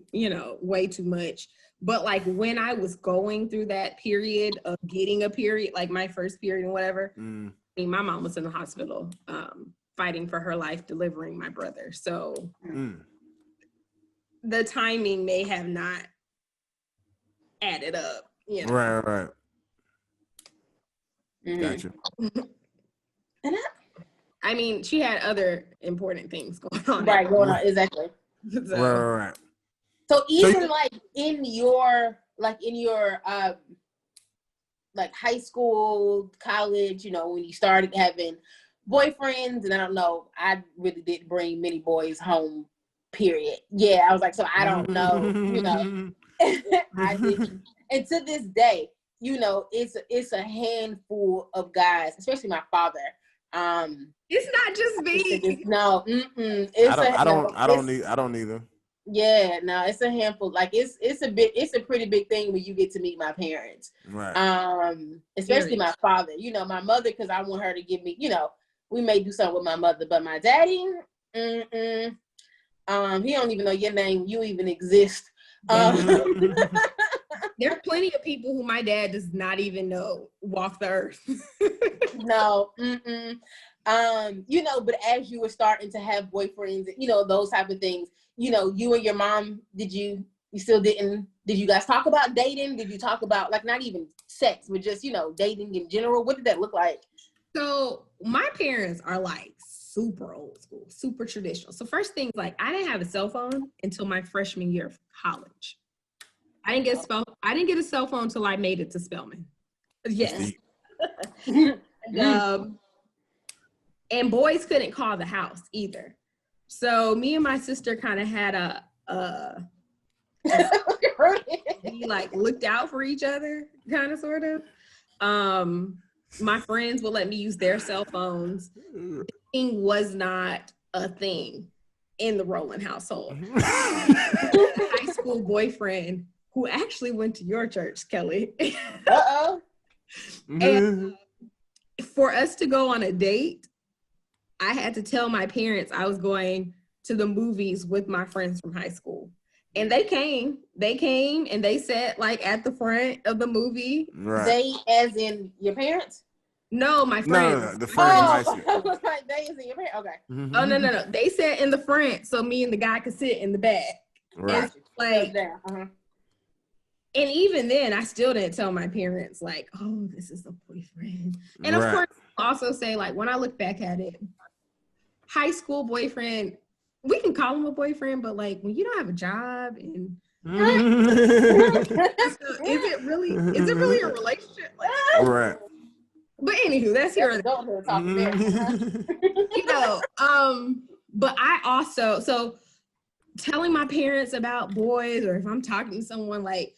way too much. But like when I was going through that period of getting a period, like my first period and whatever, I mean, my mom was in the hospital fighting for her life, delivering my brother. So the timing may have not added up. Right. Gotcha. And I mean, she had other important things going on. Right, going on, exactly. So, Right. So even like in your like high school, college, when you started having boyfriends, and I don't know, I really didn't bring many boys home, period. Yeah, I was like, so I don't know, I didn't. And to this day, you know, it's a handful of guys, especially my father. It's not just me. No, I don't either. Yeah, no, it's a handful. Like it's a pretty big thing when you get to meet my parents. Right. Especially my father. You know, my mother, because I want her to give me, you know, we may do something with my mother, but my daddy, he don't even know your name. You even exist. There are plenty of people who my dad does not even know walk the earth. No. You know, but as you were starting to have boyfriends, you know, those type of things, you know, you and your mom, did you guys talk about dating? Did you talk about, like, not even sex, but just, you know, dating in general? What did that look like? So my parents are like super old school, super traditional. So first things, like, I didn't have a cell phone until my freshman year of college. I didn't get a cell phone until I made it to Spelman. Yes. And boys couldn't call the house either. So me and my sister kind of had we like looked out for each other, kind of, sort of. My friends would let me use their cell phones. Dating was not a thing in the Rowland household. High school boyfriend who actually went to your church, Kelly. And for us to go on a date, I had to tell my parents I was going to the movies with my friends from high school. And they came and they sat like at the front of the movie. Right. They, as in your parents? No, my friends. No, the friends. I was like, they as in your parents? Okay. Mm-hmm. Oh, no. They sat in the front so me and the guy could sit in the back. Right. And, like, and even then, I still didn't tell my parents, like, oh, this is a boyfriend. And of course, also say, like, when I look back at it, high school boyfriend, we can call him a boyfriend, but like when you don't have a job and is it really a relationship? Right. But anywho, that's here. You know, but I also, so telling my parents about boys, or if I'm talking to someone, like,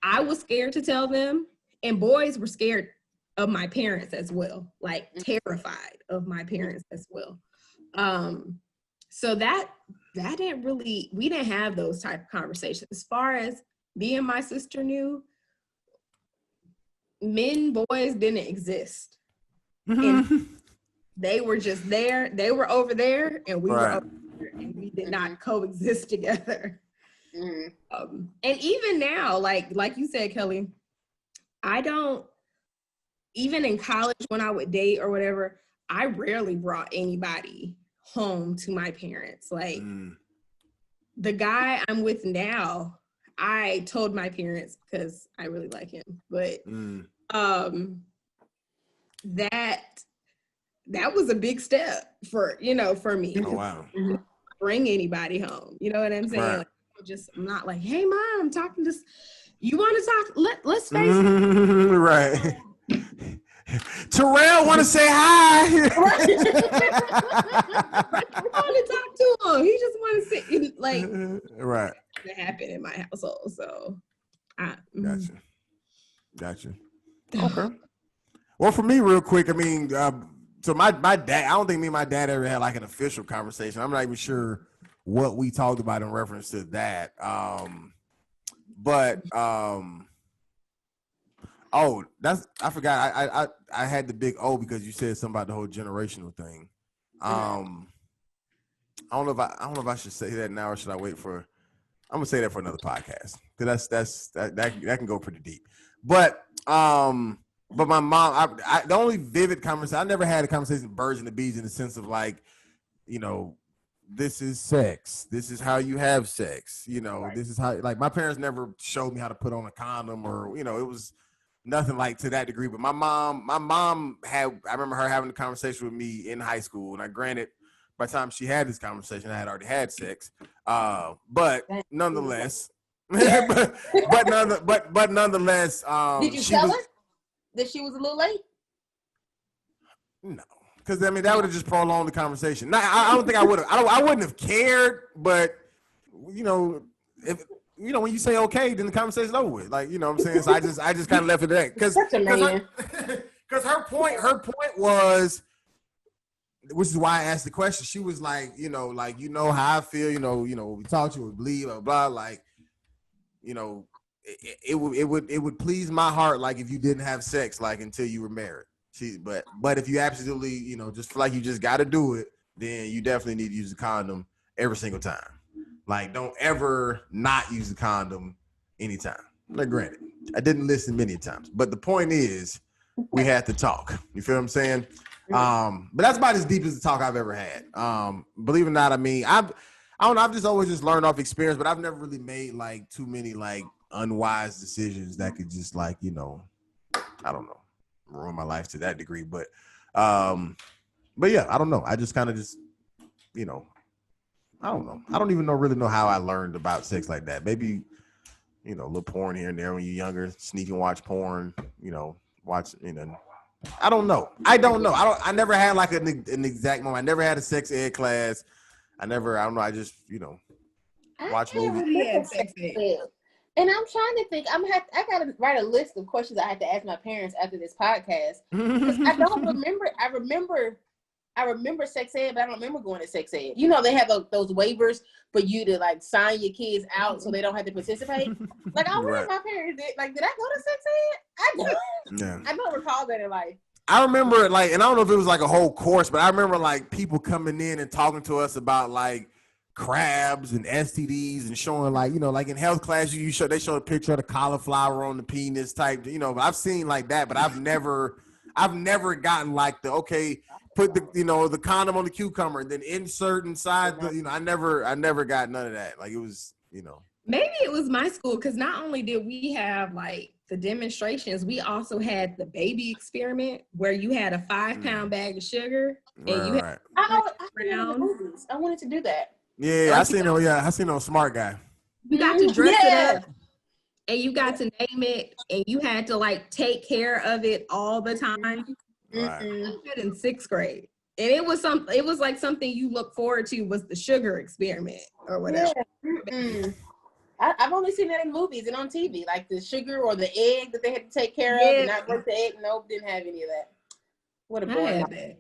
I was scared to tell them, and boys were scared of my parents as well, like terrified of my parents as well. So that didn't really, we didn't have those type of conversations. As far as me and my sister knew, boys didn't exist. And they were just there. They were over there, and we were over there, and we did not coexist together. And even now, like you said, Kelly, I don't, even in college when I would date or whatever, I rarely brought anybody home to my parents. Like the guy I'm with now, I told my parents because I really like him, but that was a big step for me. Oh, wow. Bring anybody home, you know what I'm saying? Right. Like, I'm not like, hey mom, I'm talking to you, want to talk, let's face it. Right. Terrell want to say hi. I want to talk to him. He just want to sit like right. That happened in my household. So Gotcha. Okay. Well, for me, real quick, I mean, so my dad, I don't think me and my dad ever had like an official conversation. I'm not even sure what we talked about in reference to that. Oh, I forgot. I had the big O because you said something about the whole generational thing. I don't know if I should say that now or should I wait for. I'm gonna say that for another podcast because that can go pretty deep. But my mom, the only vivid conversation I never had a conversation with birds and the bees in the sense of like, you know, this is sex. This is how you have sex. You know, This is how, like, my parents never showed me how to put on a condom or, you know, it was nothing like to that degree. But my mom I remember her having a conversation with me in high school. And granted, by the time she had this conversation, I had already had sex. But nonetheless, but nonetheless, did you tell her that she was a little late? No. Because I mean that would have just prolonged the conversation. I don't think I would have. I wouldn't have cared, but you know, if you know, when you say okay, then the conversation's over with. Like, you know what I'm saying? So I just kind of left it at that. Such a man. Because her point was, which is why I asked the question. She was like, how I feel, we talked, you would believe, blah, blah, like, it would please my heart, like, if you didn't have sex, like, until you were married. But if you absolutely, just feel like you just got to do it, then you definitely need to use a condom every single time. Like, don't ever not use the condom anytime. Now, granted, I didn't listen many times, but the point is, we had to talk. You feel what I'm saying? But that's about as deep as the talk I've ever had. Believe it or not, I mean, I don't know. I've just always just learned off experience, but I've never really made like too many like unwise decisions that could just like, I don't know, ruin my life to that degree. But yeah, I don't know. I just kind of just, I don't know. I don't even really know how I learned about sex like that. Maybe, a little porn here and there when you're younger, sneak and watch porn, watch, I don't know. I never had like an exact moment. I never had a sex ed class. I don't know. I just, watch movies. And I'm trying to think. I got to write a list of questions I had to ask my parents after this podcast. I don't remember. I remember sex ed, but I don't remember going to sex ed. They have those waivers for you to like sign your kids out so they don't have to participate. Like, I wonder if my parents did. Like, did I go to sex ed? I don't. Yeah. I don't recall that in life. I remember like, and I don't know if it was like a whole course, but I remember like people coming in and talking to us about like crabs and STDs and showing like, like in health class, they show a picture of the cauliflower on the penis type, but I've seen like that, but I've never gotten like put the condom on the cucumber and then insert inside the, I never got none of that. Like it was, Maybe it was my school, because not only did we have like the demonstrations, we also had the baby experiment where you had a 5-pound bag of sugar and you had I wanted to do that. Yeah, I seen it. Yeah, I seen it on Smart Guy. You got to dress it up and you got to name it and you had to like take care of it all the time. Right. In 6th grade. And it was like something you look forward to was the sugar experiment or whatever. Yeah. I've only seen that in movies and on TV, like the sugar or the egg that they had to take care of and not break the egg. Nope, didn't have any of that. What a boring.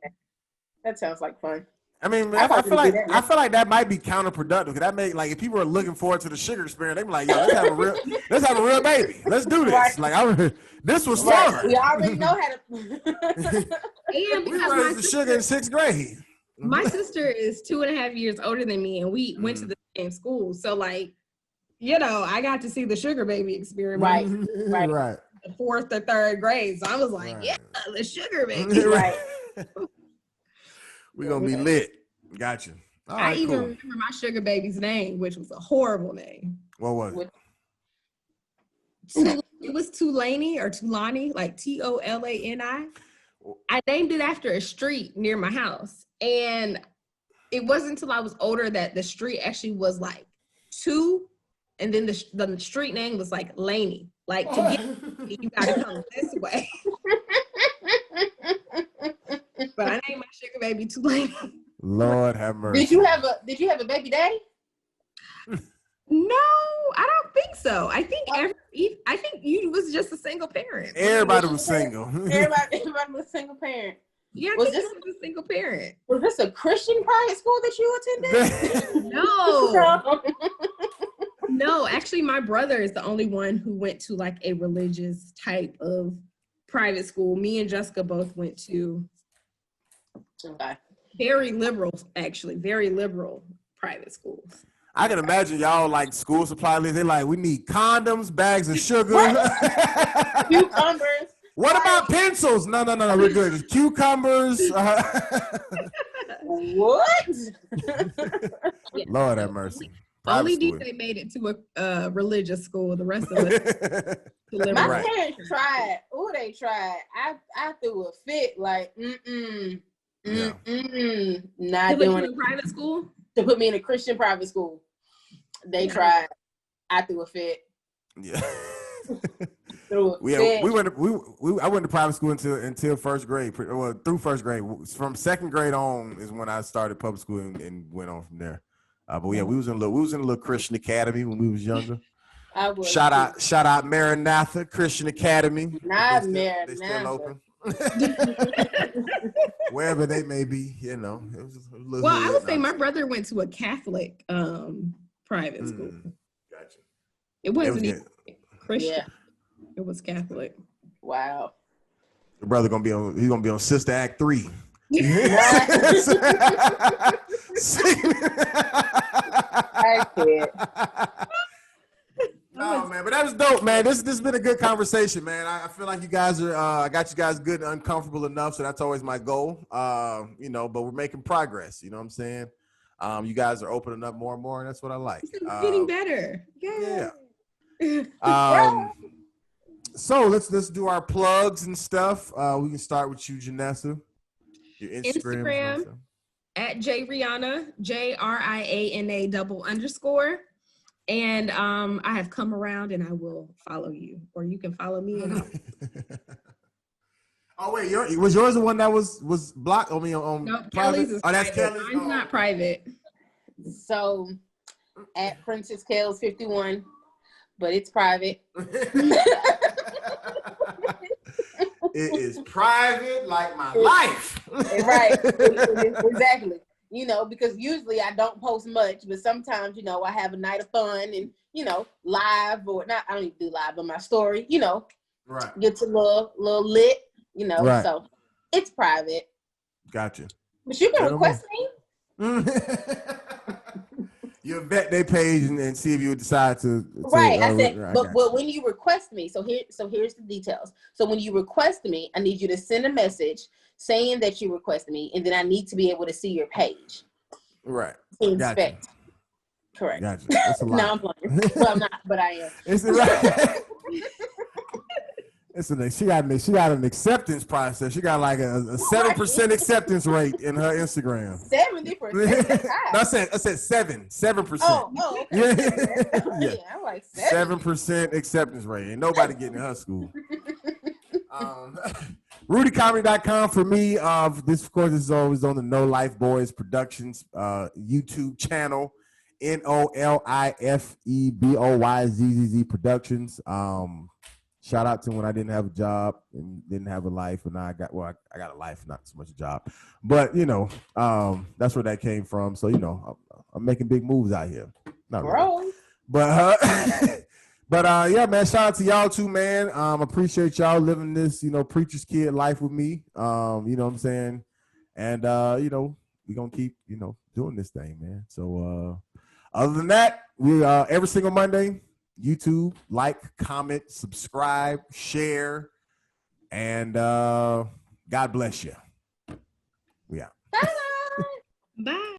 That sounds like fun. I mean, I feel like that might be counterproductive. Because that make like if people are looking forward to the sugar experiment, they be like, "Yo, let's have a real baby. Let's do this." Right. Like, this was fun. We already know how to. And we raised the sugar in 6th grade. My sister is 2.5 years older than me, and we went to the same school. So, like, I got to see the sugar baby experiment. Right. The 4th or 3rd grade. So I was like, yeah, the sugar baby. Right. We're going to be lit. Gotcha. All right, I even remember my sugar baby's name, which was a horrible name. What was it? It was Tulani or Tulani, like Tolani. I named it after a street near my house. And it wasn't until I was older that the street actually was like 2. And then the street name was like Laney. Like, to get you gotta come this way. But I named my sugar baby Tulane. Lord have mercy. Did you have a baby daddy? No, I don't think so. I think you was just a single parent. Everybody was single. Everybody was a single parent. Yeah, I think this was a single parent. Was this a Christian private school that you attended? No. No, actually, my brother is the only one who went to like a religious type of private school. Me and Jessica both went to very liberal private schools. I can imagine y'all like school supply list. They're like, we need condoms, bags of sugar, cucumbers. What about pencils? No, we're good. It's cucumbers. What? Lord have mercy. Only DJ made it to a religious school. The rest of us. My parents tried. They tried. I threw a fit. Like, not doing it. Private school. To put me in a Christian private school. They tried. I threw a fit. Yeah. I went to private school until first grade. Well, through first grade. From second grade on is when I started public school and went on from there. But yeah, we was in a little Christian academy when we was younger. I would. Shout out Maranatha Christian Academy. Not They still open. Wherever they may be, you know. It was a little Well, I would say my brother went to a Catholic private school. Gotcha. It wasn't even Christian. Yeah. It was Catholic. Wow. Your brother he's gonna be on Sister Act 3. I can't. No, man, but that was dope, man. This has been a good conversation, man. I feel like you guys are I got you guys good and uncomfortable enough, so that's always my goal. You know, but we're making progress, you know what I'm saying? You guys are opening up more and more, and that's what I like. It's getting better. Yeah. So let's do our plugs and stuff. We can start with you, Janessa. Your Instagram at JRiana, JRIANA_. And I have come around and I will follow you, or you can follow me. And oh wait, was yours the one that was blocked? I mean, on no, private? Kellie's is that's private. Kelly's. Mine's not private. So at Princess Kells 51, but it's private. It is private, like my life. Right, exactly. You know, because usually I don't post much, but sometimes, you know, I have a night of fun and, you know, live or not. I don't even do live on my story, you know, right. Gets a little lit, you know, right. So it's private. Gotcha. But you can request me. You vet their page and see if you decide to right. I said, right, but when you request me, so here's the details. So when you request me, I need you to send a message saying that you request me, and then I need to be able to see your page. Right. Inspect. Gotcha. Correct. Gotcha. That's a lot. No, I'm playing. Well, I'm not, but I am. It's right. She got an acceptance process. She got like a 7% acceptance rate in her Instagram. 70%. No, I said 7%. Oh, okay. Yeah. I'm like 7% acceptance rate. Ain't nobody getting in her school. RudyComedy.com for me. This, of course, is always on the No Life Boys Productions YouTube channel. NOLIFEBOYZZZ Productions. Shout out to when I didn't have a job and didn't have a life, and now I got a life, not so much a job, but you know, that's where that came from. So you know, I'm making big moves out here. Not really. But yeah, man. Shout out to y'all too, man. Appreciate y'all living this, you know, preacher's kid life with me. You know what I'm saying, and you know, we're gonna keep, you know, doing this thing, man. So other than that, we every single Monday. YouTube, like, comment, subscribe, share, and God bless you. We out. Bye. Bye.